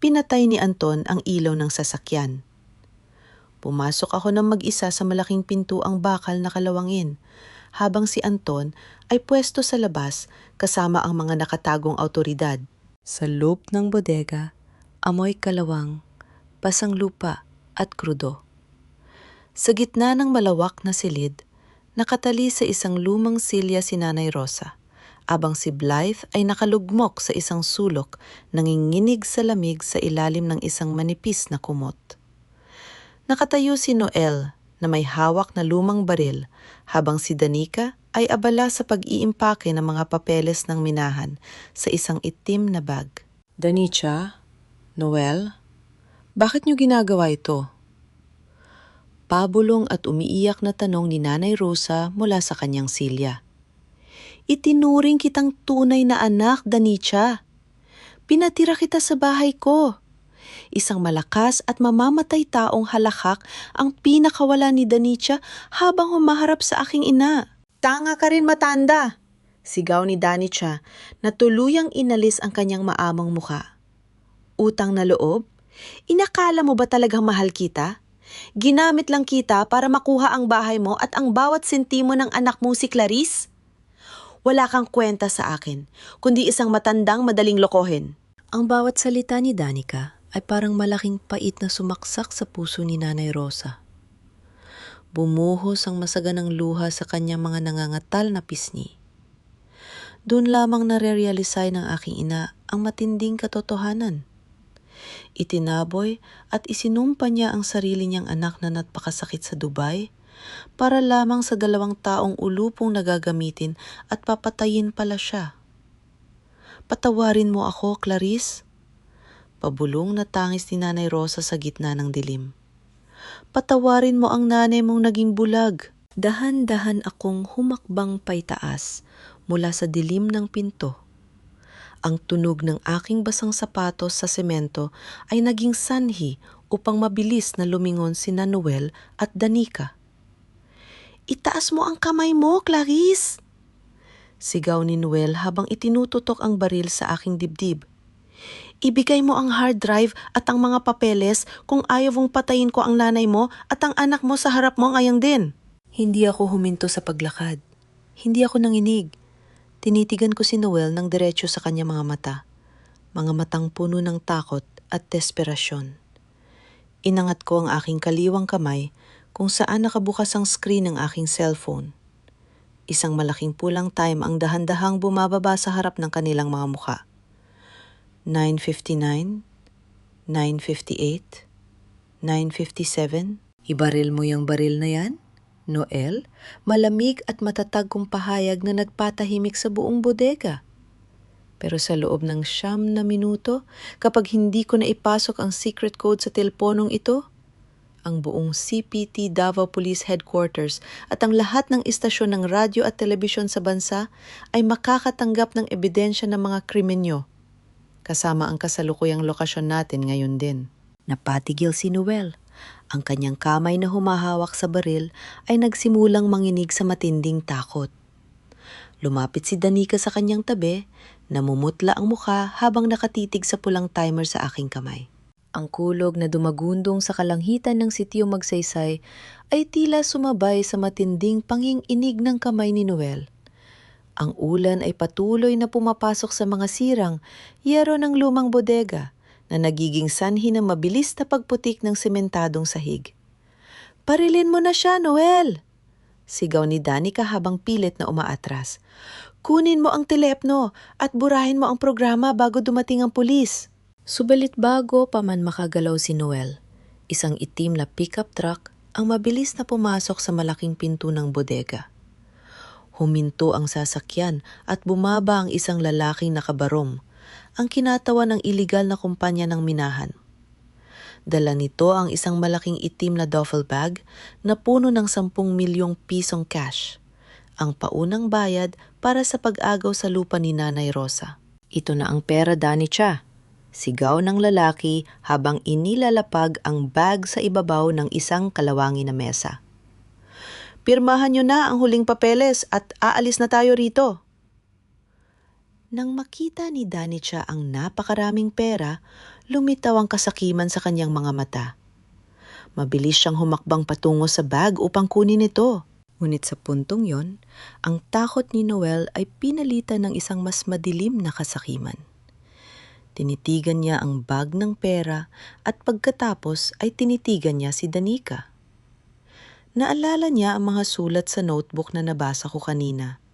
pinatay ni Anton ang ilaw ng sasakyan. Pumasok ako ng mag-isa sa malaking pintuang bakal na kalawangin, habang si Anton ay pwesto sa labas kasama ang mga nakatagong awtoridad. Sa loob ng bodega, amoy kalawang, pasang lupa at krudo. Sa gitna ng malawak na silid, nakatali sa isang lumang silya si Nanay Rosa, abang si Blythe ay nakalugmok sa isang sulok, nanginginig sa lamig sa ilalim ng isang manipis na kumot. Nakatayo si Noel na may hawak na lumang baril, habang si Danica ay abala sa pag-iimpake ng mga papeles ng minahan sa isang itim na bag. Danica, Noel, bakit niyo ginagawa ito? Pabulong at umiiyak na tanong ni Nanay Rosa mula sa kanyang silya. Itinuring kitang tunay na anak, Danica. Pinatira kita sa bahay ko. Isang malakas at mamamatay taong halakhak ang pinakawala ni Danica habang humaharap sa aking ina. Tanga ka rin, matanda! Sigaw ni Danica na tuluyang inalis ang kanyang maamang muka. Utang na loob? Inakala mo ba talagang mahal kita? Ginamit lang kita para makuha ang bahay mo at ang bawat sentimo ng anak mo si Clarice? Wala kang kwenta sa akin, kundi isang matandang madaling lokohin. Ang bawat salita ni Danica ay parang malaking pait na sumaksak sa puso ni Nanay Rosa. Bumuhos ang masaganang luha sa kanyang mga nangangatal na pisngi. Doon lamang nare-realisay ng aking ina ang matinding katotohanan. Itinaboy at isinumpa niya ang sarili niyang anak na napakasakit sa Dubai para lamang sa 2 taong ulupong nagagamitin at papatayin pala siya. Patawarin mo ako, Clarice. Pabulong na tangis ni Nanay Rosa sa gitna ng dilim. Patawarin mo ang nanay mong naging bulag. Dahan-dahan akong humakbang paitaas mula sa dilim ng pinto. Ang tunog ng aking basang sapatos sa semento ay naging sanhi upang mabilis na lumingon sina Noel at Danica. Itaas mo ang kamay mo, Clarice! Sigaw ni Noel habang itinututok ang baril sa aking dibdib. Ibigay mo ang hard drive at ang mga papeles kung ayaw mong patayin ko ang nanay mo at ang anak mo sa harap mo ngayong din. Hindi ako huminto sa paglakad. Hindi ako nanginig. Tinitigan ko si Noel ng diretso sa kanyang mga mata. Mga matang puno ng takot at desperasyon. Inangat ko ang aking kaliwang kamay kung saan nakabukas ang screen ng aking cellphone. Isang malaking pulang time ang dahan-dahang bumababa sa harap ng kanilang mga mukha. 9:59, 9:58, 9:57. Ibaril mo yung baril na yan, Noel? Malamig at matatag kong pahayag na nagpatahimik sa buong bodega. Pero sa loob ng 9 na minuto, kapag hindi ko na ipasok ang secret code sa teleponong ito, ang buong CPT Davao Police Headquarters at ang lahat ng istasyon ng radyo at telebisyon sa bansa ay makakatanggap ng ebidensya ng mga krimen nyo, kasama ang kasalukuyang lokasyon natin ngayon din. Napatigil si Noel. Ang kanyang kamay na humahawak sa baril ay nagsimulang manginig sa matinding takot. Lumapit si Danica sa kanyang tabi, namumutla ang mukha habang nakatitig sa pulang timer sa aking kamay. Ang kulog na dumagundong sa kalangitan ng sitio Magsaysay ay tila sumabay sa matinding panginginig ng kamay ni Noel. Ang ulan ay patuloy na pumapasok sa mga sirang yero ng lumang bodega na nagiging sanhi ng mabilis na pagputik ng sementadong sahig. "Parilin mo na siya, Noel!" Sigaw ni Danica habang pilit na umaatras. "Kunin mo ang telepno at burahin mo ang programa bago dumating ang pulis." Subalit bago pa man makagalaw si Noel, isang itim na pickup truck ang mabilis na pumasok sa malaking pinto ng bodega. Huminto ang sasakyan at bumaba ang isang lalaking nakabarong, ang kinatawan ng iligal na kumpanya ng minahan. Dala nito ang isang malaking itim na duffel bag na puno ng 10 milyong pisong cash, ang paunang bayad para sa pag-agaw sa lupa ni Nanay Rosa. "Ito na ang pera, Danica," sigaw ng lalaki habang inilalapag ang bag sa ibabaw ng isang kalawangin na mesa. "Pirmahan niyo na ang huling papeles at aalis na tayo rito." Nang makita ni Danica ang napakaraming pera, lumitaw ang kasakiman sa kanyang mga mata. Mabilis siyang humakbang patungo sa bag upang kunin ito. Ngunit sa puntong yon, ang takot ni Noel ay pinalitan ng isang mas madilim na kasakiman. Tinitigan niya ang bag ng pera at pagkatapos ay tinitigan niya si Danica. Naalala niya ang mga sulat sa notebook na nabasa ko kanina.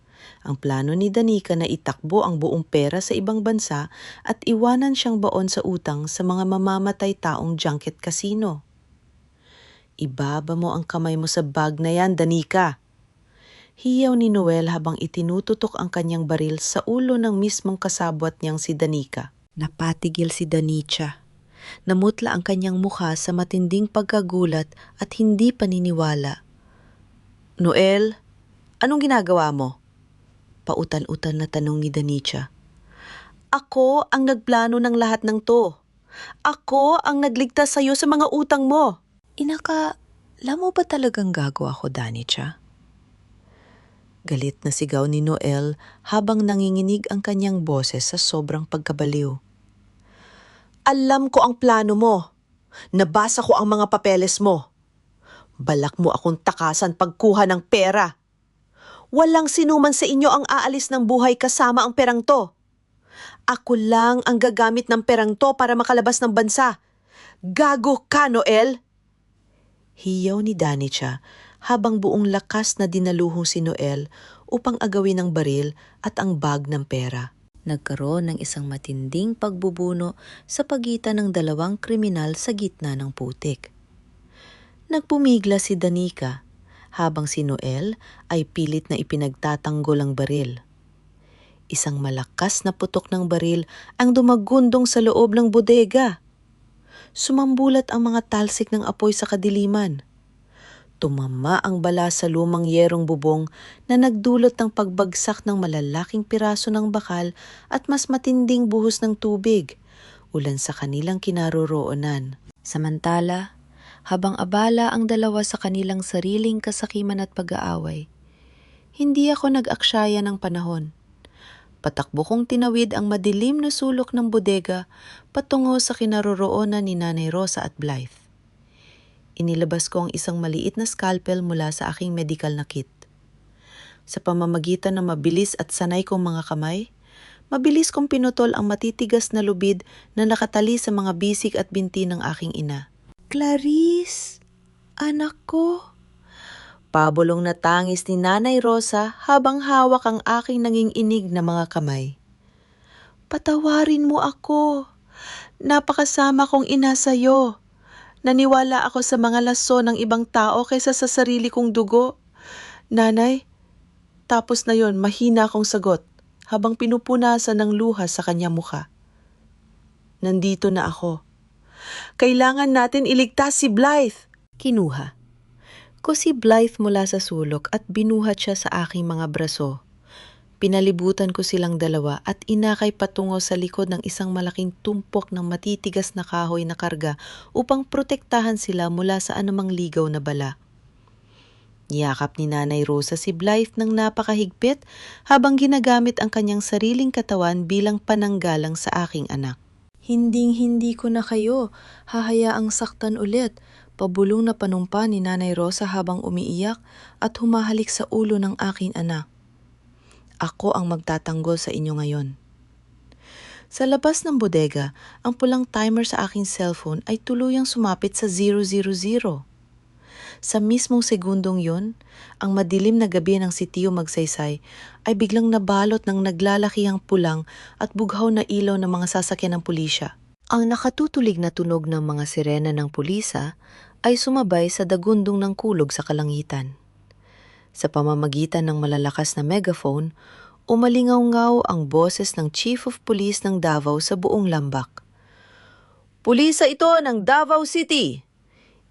Ang plano ni Danica na itakbo ang buong pera sa ibang bansa at iwanan siyang baon sa utang sa mga mamamatay taong junket casino. "Ibaba mo ang kamay mo sa bag na yan, Danica!" Hiyaw ni Noel habang itinututok ang kanyang baril sa ulo ng mismong kasabwat niyang si Danica. Napatigil si Danica. Namutla ang kanyang mukha sa matinding pagkagulat at hindi paniniwala. "Noel, anong ginagawa mo?" Pautal-utal na tanong ni Danica. "Ako ang nagplano ng lahat ng to. Ako ang nagligtas sa'yo sa mga utang mo." "Inakala mo ba talagang gagawa ko, Danica?" Galit na sigaw ni Noel habang nanginginig ang kanyang boses sa sobrang pagkabaliw. "Alam ko ang plano mo. Nabasa ko ang mga papeles mo. Balak mo akong takasan pagkuha ng pera. Walang sinuman sa inyo ang aalis ng buhay kasama ang perang to. Ako lang ang gagamit ng perang to para makalabas ng bansa. Gago ka, Noel!" Hiyaw ni Danica habang buong lakas na dinaluho si Noel upang agawin ang baril at ang bag ng pera. Nagkaroon ng isang matinding pagbubuno sa pagitan ng dalawang kriminal sa gitna ng putik. Nagpumigla si Danica habang si Noel ay pilit na ipinagtatanggol ang baril. Isang malakas na putok ng baril ang dumagundong sa loob ng bodega. Sumambulat ang mga talsik ng apoy sa kadiliman. Tumama ang bala sa lumang yerong bubong na nagdulot ng pagbagsak ng malalaking piraso ng bakal at mas matinding buhos ng tubig, ulan sa kanilang kinaroroonan. Samantala, habang abala ang dalawa sa kanilang sariling kasakiman at pag-aaway, hindi ako nag-aksyaya ng panahon. Patakbo kong tinawid ang madilim na sulok ng bodega patungo sa kinaroroonan ni Nanay Rosa at Blythe. Inilabas ko ang isang maliit na scalpel mula sa aking medical na kit. Sa pamamagitan ng mabilis at sanay kong mga kamay, mabilis kong pinutol ang matitigas na lubid na nakatali sa mga bisig at binti ng aking ina. "Clarice, anak ko." Pabulong na tangis ni Nanay Rosa habang hawak ang aking nanginginig na mga kamay. "Patawarin mo ako. Napakasama kong ina sa'yo. Naniwala ako sa mga laso ng ibang tao kaysa sa sarili kong dugo. Nanay." Tapos na yon, mahina akong sagot habang pinupunasan ng luha sa kanyang mukha. "Nandito na ako. Kailangan natin iligtas si Blythe." Kinuha ko si Blythe mula sa sulok at binuhat siya sa aking mga braso. Pinalibutan ko silang dalawa at inakay patungo sa likod ng isang malaking tumpok ng matitigas na kahoy na karga upang protektahan sila mula sa anumang ligaw na bala. Niyakap ni Nanay Rosa si Blythe ng napakahigpit habang ginagamit ang kanyang sariling katawan bilang pananggalang sa aking anak. Hinding-hindi ko na kayo hahayaang saktan ulit, pabulong na panumpa ni Nanay Rosa habang umiiyak at humahalik sa ulo ng aking anak. Ako ang magtatanggol sa inyo ngayon. Sa labas ng bodega, ang pulang timer sa aking cellphone ay tuluyang sumapit sa 000. Sa mismong segundong yon, ang madilim na gabi ng sitio Magsaysay ay biglang nabalot ng naglalakihang pulang at bughaw na ilaw ng mga sasakyan ng pulisya. Ang nakatutulig na tunog ng mga sirena ng pulisa ay sumabay sa dagundong ng kulog sa kalangitan. Sa pamamagitan ng malalakas na megaphone, umalingaw-ngaw ang boses ng Chief of Police ng Davao sa buong lambak. Pulisa ito ng Davao City!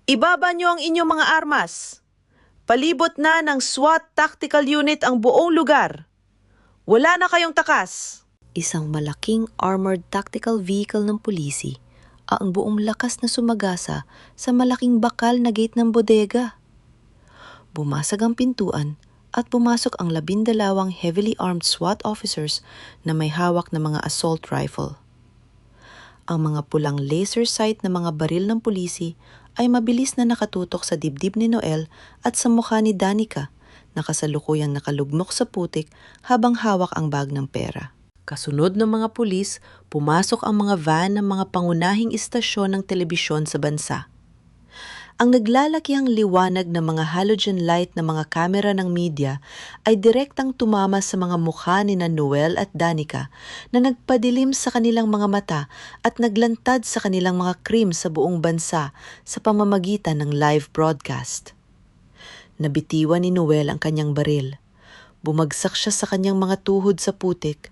Ibaba niyo ang inyong mga armas. Palibot na ng SWAT Tactical Unit ang buong lugar. Wala na kayong takas. Isang malaking armored tactical vehicle ng pulisi ang buong lakas na sumagasa sa malaking bakal na gate ng bodega. Bumasag ang pintuan at pumasok ang 12 heavily armed SWAT officers na may hawak na mga assault rifle. Ang mga pulang laser sight na mga baril ng pulisi ay mabilis na nakatutok sa dibdib ni Noel at sa mukha ni Danica na kasalukuyang nakalugmok sa putik habang hawak ang bag ng pera. Kasunod ng mga pulis, pumasok ang mga van ng mga pangunahing istasyon ng telebisyon sa bansa. Ang naglalakihang liwanag ng mga halogen light na mga kamera ng media ay direktang tumama sa mga mukha ni Noel at Danica na nagpadilim sa kanilang mga mata at naglantad sa kanilang mga krimen sa buong bansa sa pamamagitan ng live broadcast. Nabitiwan ni Noel ang kanyang baril. Bumagsak siya sa kanyang mga tuhod sa putik.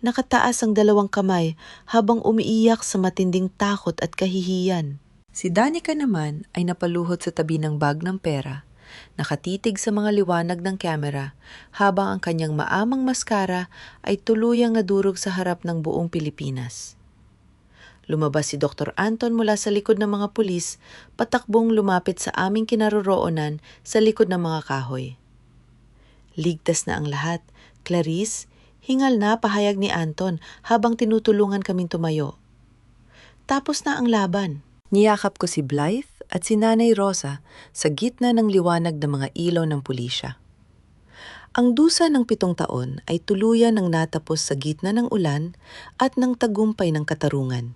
Nakataas ang 2 kamay habang umiiyak sa matinding takot at kahihiyan. Si Danica naman ay napaluhod sa tabi ng bag ng pera, nakatitig sa mga liwanag ng kamera habang ang kanyang maamang maskara ay tuluyang nadurog sa harap ng buong Pilipinas. Lumabas si Dr. Anton mula sa likod ng mga pulis, patakbong lumapit sa aming kinaroroonan sa likod ng mga kahoy. Ligtas na ang lahat. Clarice, hingal na pahayag ni Anton habang tinutulungan kaming tumayo. Tapos na ang laban. Niyakap ko si Blythe at si Nanay Rosa sa gitna ng liwanag ng mga ilaw ng pulisya. Ang dusa ng 7 taon ay tuluyan ng natapos sa gitna ng ulan at ng tagumpay ng katarungan.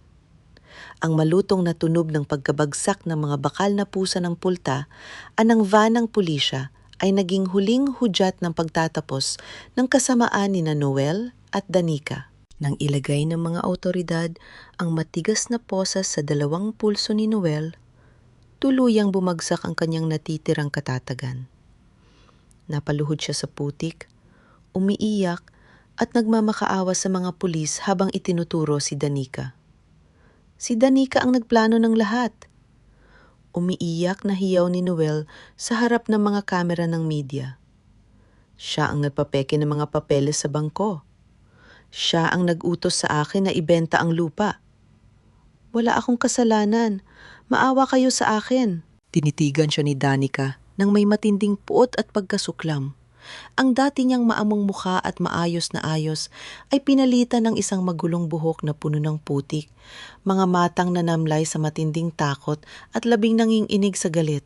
Ang malutong na tunog ng pagkabagsak ng mga bakal na pusa ng pulta at ng van ng pulisya ay naging huling hudyat ng pagtatapos ng kasamaan ni Noel at Danica. Nang ilagay ng mga awtoridad ang matigas na posas sa 2 pulso ni Noel, tuluyang bumagsak ang kanyang natitirang katatagan. Napaluhod siya sa putik, umiiyak at nagmamakaawa sa mga pulis habang itinuturo si Danica. Si Danica ang nagplano ng lahat. Umiiyak na hiyaw ni Noel sa harap ng mga kamera ng media. Siya ang nagpapeke ng mga papeles sa bangko. Siya ang nag-utos sa akin na ibenta ang lupa. Wala akong kasalanan. Maawa kayo sa akin. Tinitigan siya ni Danica nang may matinding puot at pagkasuklam. Ang dati niyang maamong mukha at maayos na ayos ay pinalitan ng isang magulong buhok na puno ng putik, mga matang nanamlay sa matinding takot at labing nanginginig sa galit.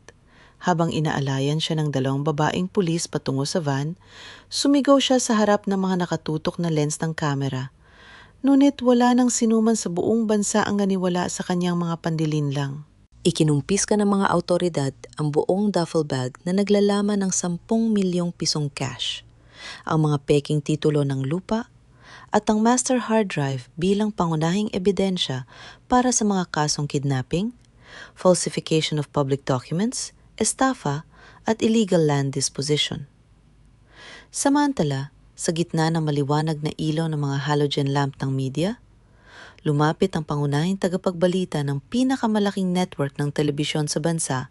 Habang inaalayan siya ng 2 babaeng pulis patungo sa van, sumigaw siya sa harap ng mga nakatutok na lens ng kamera. Ngunit wala nang sinuman sa buong bansa ang ganiwala sa kanyang mga pandilinlang. Ikinumpis ka ng mga awtoridad ang buong duffel bag na naglalaman ng 10 milyong pisong cash, ang mga peking titulo ng lupa, at ang master hard drive bilang pangunahing ebidensya para sa mga kasong kidnapping, falsification of public documents, estafa at illegal land disposition. Samantala, sa gitna ng maliwanag na ilaw ng mga halogen lamp ng media, lumapit ang pangunahing tagapagbalita ng pinakamalaking network ng telebisyon sa bansa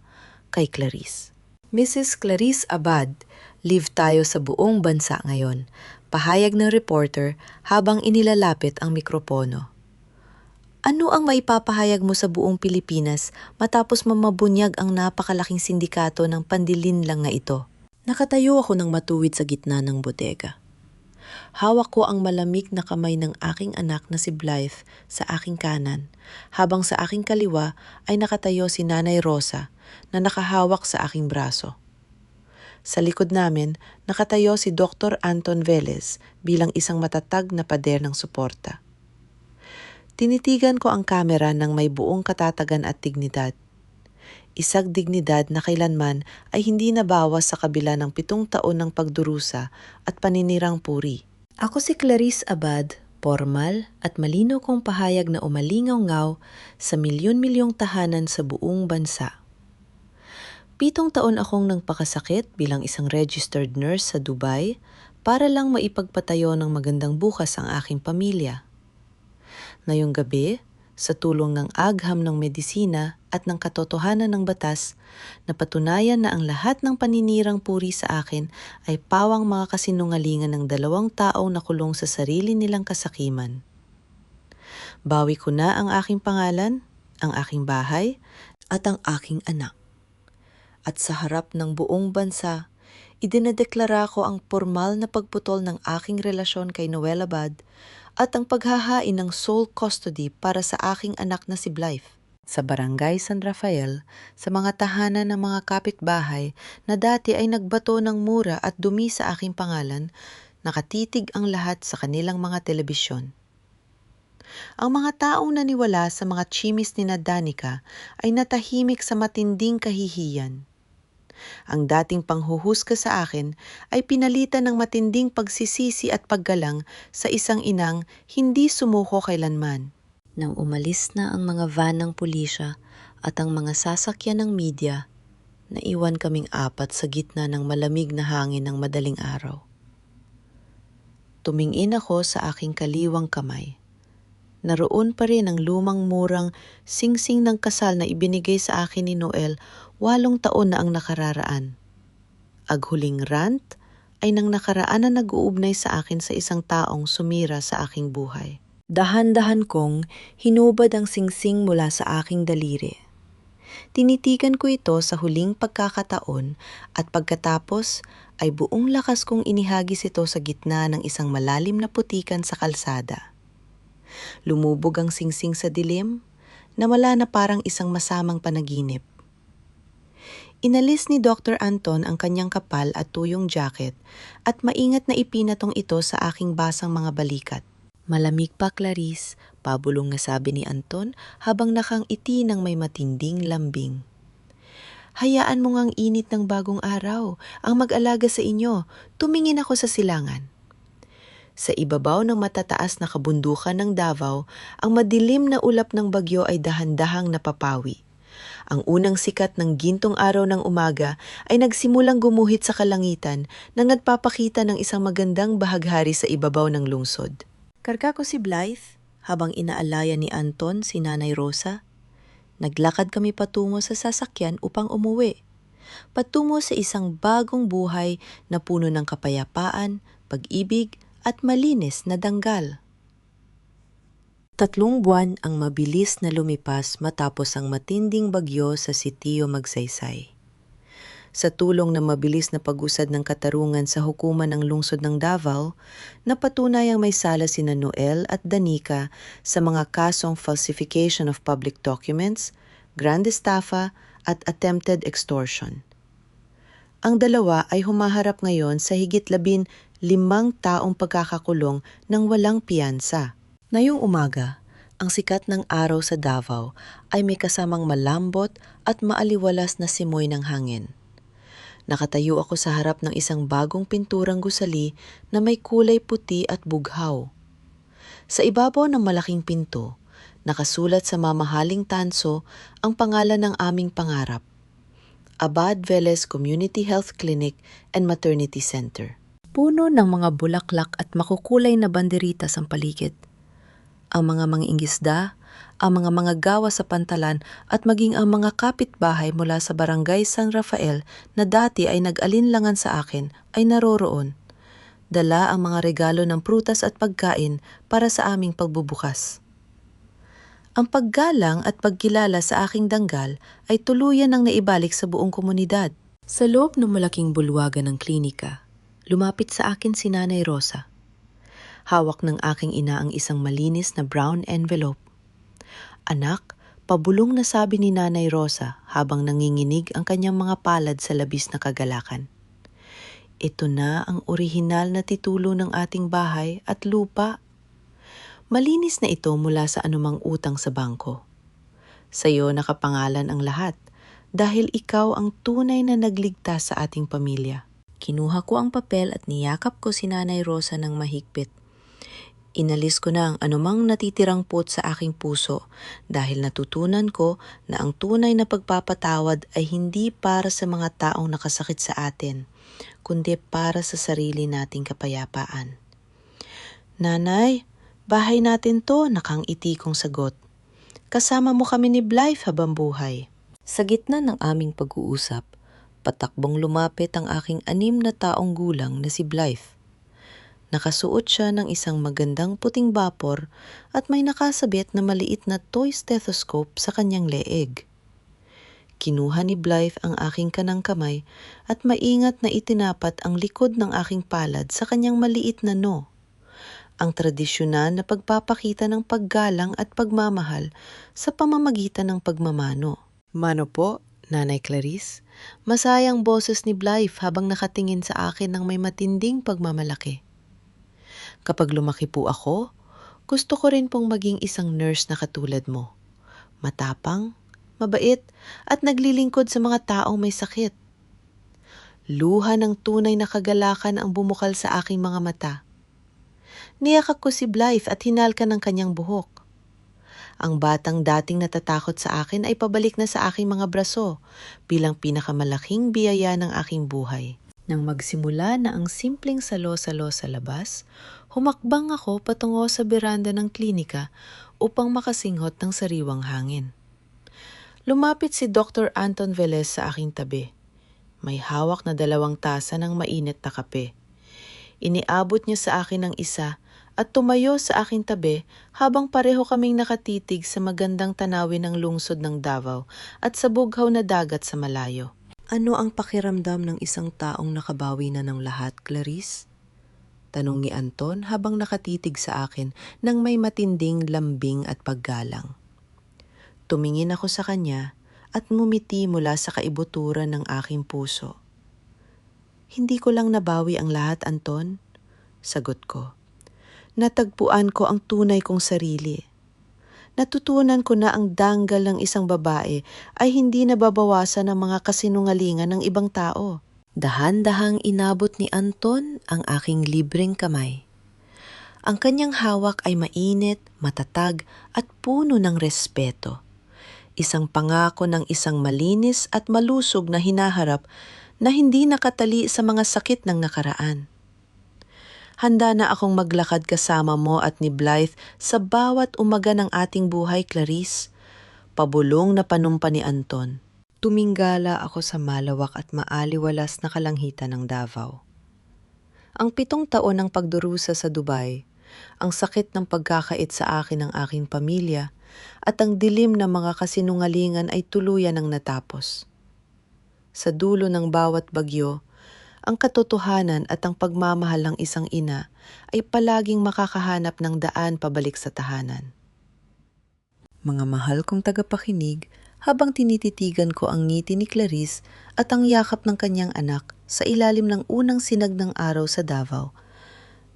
kay Clarice. Mrs. Clarice Abad, live tayo sa buong bansa ngayon, pahayag ng reporter habang inilalapit ang mikropono. Ano ang maipapahayag mo sa buong Pilipinas matapos mamabunyag ang napakalaking sindikato ng pandilinlang na ito? Nakatayo ako ng matuwid sa gitna ng bodega. Hawak ko ang malamig na kamay ng aking anak na si Blythe sa aking kanan, habang sa aking kaliwa ay nakatayo si Nanay Rosa na nakahawak sa aking braso. Sa likod namin, nakatayo si Dr. Anton Velez bilang isang matatag na pader ng suporta. Tinitigan ko ang kamera ng may buong katatagan at dignidad. Isang dignidad na kailanman ay hindi nabawas sa kabila ng 7 taon ng pagdurusa at paninirang puri. Ako si Clarice Abad, formal at malinaw kong pahayag na umalingaw-ngaw sa milyon-milyong tahanan sa buong bansa. 7 taon akong nagpakasakit bilang isang registered nurse sa Dubai para lang maipagpatayo ng magandang bukas ang aking pamilya. Ngayong gabi, sa tulong ng agham ng medisina at ng katotohanan ng batas, napatunayan na ang lahat ng paninirang puri sa akin ay pawang mga kasinungalingan ng 2 taong nakulong sa sarili nilang kasakiman. Bawi ko na ang aking pangalan, ang aking bahay, at ang aking anak. At sa harap ng buong bansa, idinedeklara ko ang formal na pagputol ng aking relasyon kay Noel Abad at ang paghahain ng sole custody para sa aking anak na si Blythe. Sa Barangay San Rafael, sa mga tahanan ng mga kapitbahay na dati ay nagbato ng mura at dumi sa aking pangalan, nakatitig ang lahat sa kanilang mga telebisyon. Ang mga taong naniwala sa mga chimis ni Danica ay natahimik sa matinding kahihiyan. Ang dating panghuhusga sa akin ay pinalitan ng matinding pagsisisi at paggalang sa isang inang hindi sumuko kailanman. Nang umalis na ang mga van ng pulisya at ang mga sasakyan ng media, naiwan kaming 4 sa gitna ng malamig na hangin ng madaling araw. Tumingin ako sa aking kaliwang kamay. Naroon pa rin ang lumang murang singsing ng kasal na ibinigay sa akin ni Noel 8 taon na ang nakararaan. Aghuling rant ay nang nakaraan na nag-uugnay sa akin sa isang taong sumira sa aking buhay. Dahan-dahan kong hinubad ang singsing mula sa aking daliri. Tinitigan ko ito sa huling pagkakataon at pagkatapos ay buong lakas kong inihagis ito sa gitna ng isang malalim na putikan sa kalsada. Lumubog ang singsing sa dilim, nawala na parang isang masamang panaginip. Inalis ni Dr. Anton ang kanyang kapal at tuyong jacket at maingat na ipinatong ito sa aking basang mga balikat. Malamig pa, Clarice, pabulong na sabi ni Anton habang nakangiti ng may matinding lambing. Hayaan mo ngang init ng bagong araw ang mag-alaga sa inyo. Tumingin ako sa silangan. Sa ibabaw ng matataas na kabundukan ng Davao, ang madilim na ulap ng bagyo ay dahan-dahang napapawi. Ang unang sikat ng gintong araw ng umaga ay nagsimulang gumuhit sa kalangitan na nagpapakita ng isang magandang bahaghari sa ibabaw ng lungsod. Karga ko si Blythe habang inaalaya ni Anton si Nanay Rosa. Naglakad kami patungo sa sasakyan upang umuwi. Patungo sa isang bagong buhay na puno ng kapayapaan, pag-ibig at malinis na danggal. 3 buwan ang mabilis na lumipas matapos ang matinding bagyo sa sitio Magsaysay. Sa tulong ng mabilis na pag-usad ng katarungan sa hukuman ng lungsod ng Davao, napatunay ang may sala sina Noel at Danica sa mga kasong falsification of public documents, grand estafa at attempted extortion. Ang dalawa ay humaharap ngayon sa higit 15 taong pagkakakulong ng walang piyansa. Ngayong umaga, ang sikat ng araw sa Davao ay may kasamang malambot at maaliwalas na simoy ng hangin. Nakatayo ako sa harap ng isang bagong pinturang gusali na may kulay puti at bughaw. Sa ibabaw ng malaking pinto, nakasulat sa mamahaling tanso ang pangalan ng aming pangarap, Abad Velez Community Health Clinic and Maternity Center. Puno ng mga bulaklak at makukulay na banderitas ang paligid. Ang mga mangingisda, ang mga gawa sa pantalan at maging ang mga kapitbahay mula sa Barangay San Rafael na dati ay nag-alinlangan sa akin ay naroroon. Dala ang mga regalo ng prutas at pagkain para sa aming pagbubukas. Ang paggalang at pagkilala sa aking danggal ay tuluyan ang naibalik sa buong komunidad. Sa loob ng malaking bulwagan ng klinika, lumapit sa akin si Nanay Rosa. Hawak ng aking ina ang isang malinis na brown envelope. Anak, pabulong na sabi ni Nanay Rosa habang nanginginig ang kanyang mga palad sa labis na kagalakan. Ito na ang orihinal na titulo ng ating bahay at lupa. Malinis na ito mula sa anumang utang sa bangko. Sa iyo nakapangalan ang lahat dahil ikaw ang tunay na nagligtas sa ating pamilya. Kinuha ko ang papel at niyakap ko si Nanay Rosa ng mahigpit. Inalis ko na ang anumang natitirang put sa aking puso dahil natutunan ko na ang tunay na pagpapatawad ay hindi para sa mga taong nakasakit sa atin, kundi para sa sarili nating kapayapaan. Nanay, bahay natin to, nakangiti kong sagot. Kasama mo kami ni Blythe habang buhay. Sa gitna ng aming pag-uusap, patakbong lumapit ang aking 6 na taong gulang na si Blythe. Nakasuot siya ng isang magandang puting bapor at may nakasabit na maliit na toy stethoscope sa kanyang leeg. Kinuha ni Blythe ang aking kanang kamay at maingat na itinapat ang likod ng aking palad sa kanyang maliit na no. Ang tradisyonal na pagpapakita ng paggalang at pagmamahal sa pamamagitan ng pagmamano. Mano po, Nanay Clarice, masayang boses ni Blythe habang nakatingin sa akin ng may matinding pagmamalaki. Kapag lumaki po ako, gusto ko rin pong maging isang nurse na katulad mo. Matapang, mabait, at naglilingkod sa mga taong may sakit. Luha ng tunay na kagalakan ang bumukal sa aking mga mata. Niyakap ko si Blythe at hinalkan ng kanyang buhok. Ang batang dating natatakot sa akin ay pabalik na sa aking mga braso bilang pinakamalaking biyaya ng aking buhay. Nang magsimula na ang simpleng salo-salo sa labas, humakbang ako patungo sa beranda ng klinika upang makasinghot ng sariwang hangin. Lumapit si Dr. Anton Velez sa aking tabi. May hawak na 2 tasa ng mainit na kape. Iniabot niya sa akin ang isa at tumayo sa aking tabi habang pareho kaming nakatitig sa magandang tanawin ng lungsod ng Davao at sa bughaw na dagat sa malayo. Ano ang pakiramdam ng isang taong nakabawi na ng lahat, Clarice? Tanong ni Anton habang nakatitig sa akin ng may matinding lambing at paggalang. Tumingin ako sa kanya at ngumiti mula sa kaibuturan ng aking puso. Hindi ko lang nabawi ang lahat, Anton. Sagot ko. Natagpuan ko ang tunay kong sarili. Natutunan ko na ang danggal ng isang babae ay hindi nababawasan ng mga kasinungalingan ng ibang tao. Dahan-dahang inabot ni Anton ang aking libreng kamay. Ang kanyang hawak ay mainit, matatag at puno ng respeto. Isang pangako ng isang malinis at malusog na hinaharap na hindi nakatali sa mga sakit ng nakaraan. Handa na akong maglakad kasama mo at ni Blythe sa bawat umaga ng ating buhay, Clarice. Pabulong na panumpa ni Anton. Tuminggala ako sa malawak at maaliwalas na kalangitan ng Davao. Ang 7 taon ng pagdurusa sa Dubai, ang sakit ng pagkakait sa akin ng aking pamilya, at ang dilim na mga kasinungalingan ay tuluyan ng natapos. Sa dulo ng bawat bagyo, ang katotohanan at ang pagmamahal ng isang ina ay palaging makakahanap ng daan pabalik sa tahanan. Mga mahal kong tagapakinig, habang tinititigan ko ang ngiti ni Clarice at ang yakap ng kanyang anak sa ilalim ng unang sinag ng araw sa Davao,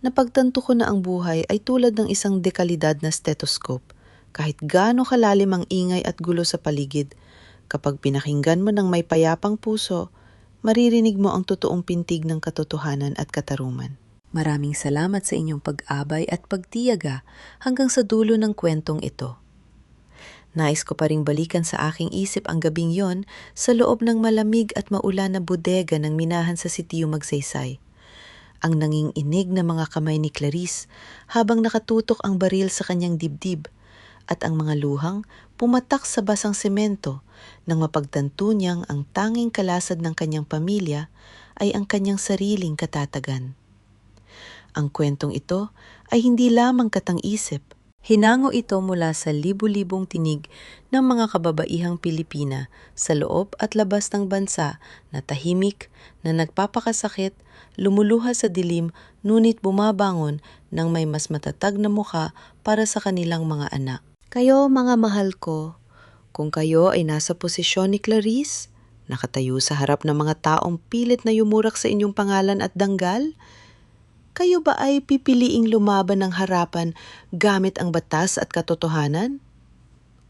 napagtanto ko na ang buhay ay tulad ng isang dekalidad na stethoscope. Kahit gaano kalalim ang ingay at gulo sa paligid, kapag pinakinggan mo ng may payapang puso, maririnig mo ang totoong pintig ng katotohanan at katarungan. Maraming salamat sa inyong pag-abay at pagtiyaga hanggang sa dulo ng kwentong ito. Nais ko pa ring balikan sa aking isip ang gabing yon sa loob ng malamig at maulan na bodega ng minahan sa sitio Magsaysay. Ang nanginginig na mga kamay ni Clarice habang nakatutok ang baril sa kanyang dibdib at ang mga luhang pumatak sa basang semento nang mapagtanto niyang ang tanging kalasad ng kanyang pamilya ay ang kanyang sariling katatagan. Ang kwentong ito ay hindi lamang katang-isip, Hinango ito mula sa libu-libong tinig ng mga kababaihang Pilipina sa loob at labas ng bansa na tahimik, na nagpapakasakit, lumuluha sa dilim, ngunit bumabangon ng may mas matatag na muka para sa kanilang mga anak. Kayo, mga mahal ko, kung kayo ay nasa posisyon ni Clarice, nakatayo sa harap ng mga taong pilit na yumurak sa inyong pangalan at danggal, kayo ba ay pipiliing lumaban ng harapan gamit ang batas at katotohanan?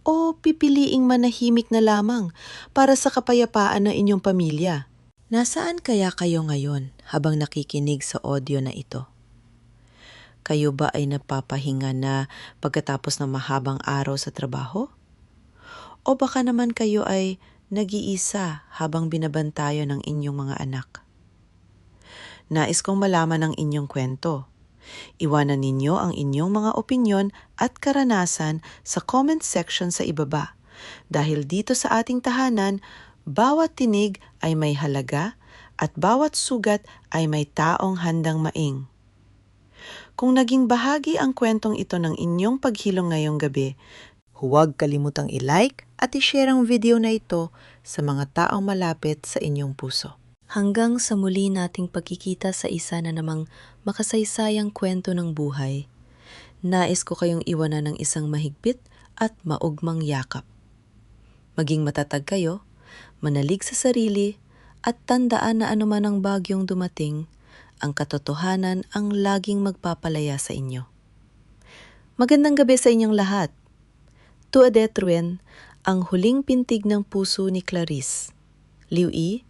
O pipiliing manahimik na lamang para sa kapayapaan ng inyong pamilya? Nasaan kaya kayo ngayon habang nakikinig sa audio na ito? Kayo ba ay napapahinga na pagkatapos ng mahabang araw sa trabaho? O baka naman kayo ay nag-iisa habang binabantayan ng inyong mga anak? Nais kong malaman ang inyong kwento. Iwanan ninyo ang inyong mga opinyon at karanasan sa comment section sa ibaba. Dahil dito sa ating tahanan, bawat tinig ay may halaga at bawat sugat ay may taong handang maing. Kung naging bahagi ang kwentong ito ng inyong paghilong ngayong gabi, huwag kalimutang i-like at i-share ang video na ito sa mga taong malapit sa inyong puso. Hanggang sa muli nating pagkikita sa isa na namang makasaysayang kwento ng buhay, nais ko kayong iwanan ng isang mahigpit at maugmang yakap. Maging matatag kayo, manalig sa sarili, at tandaan na anuman ang bagyong dumating, ang katotohanan ang laging magpapalaya sa inyo. Magandang gabi sa inyong lahat. Tu adet Ruen, ang huling pintig ng puso ni Clarice. Lưu ý,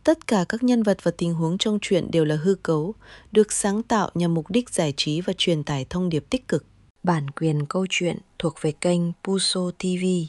tất cả các nhân vật và tình huống trong truyện đều là hư cấu, được sáng tạo nhằm mục đích giải trí và truyền tải thông điệp tích cực. Bản quyền câu chuyện thuộc về kênh Puso TV.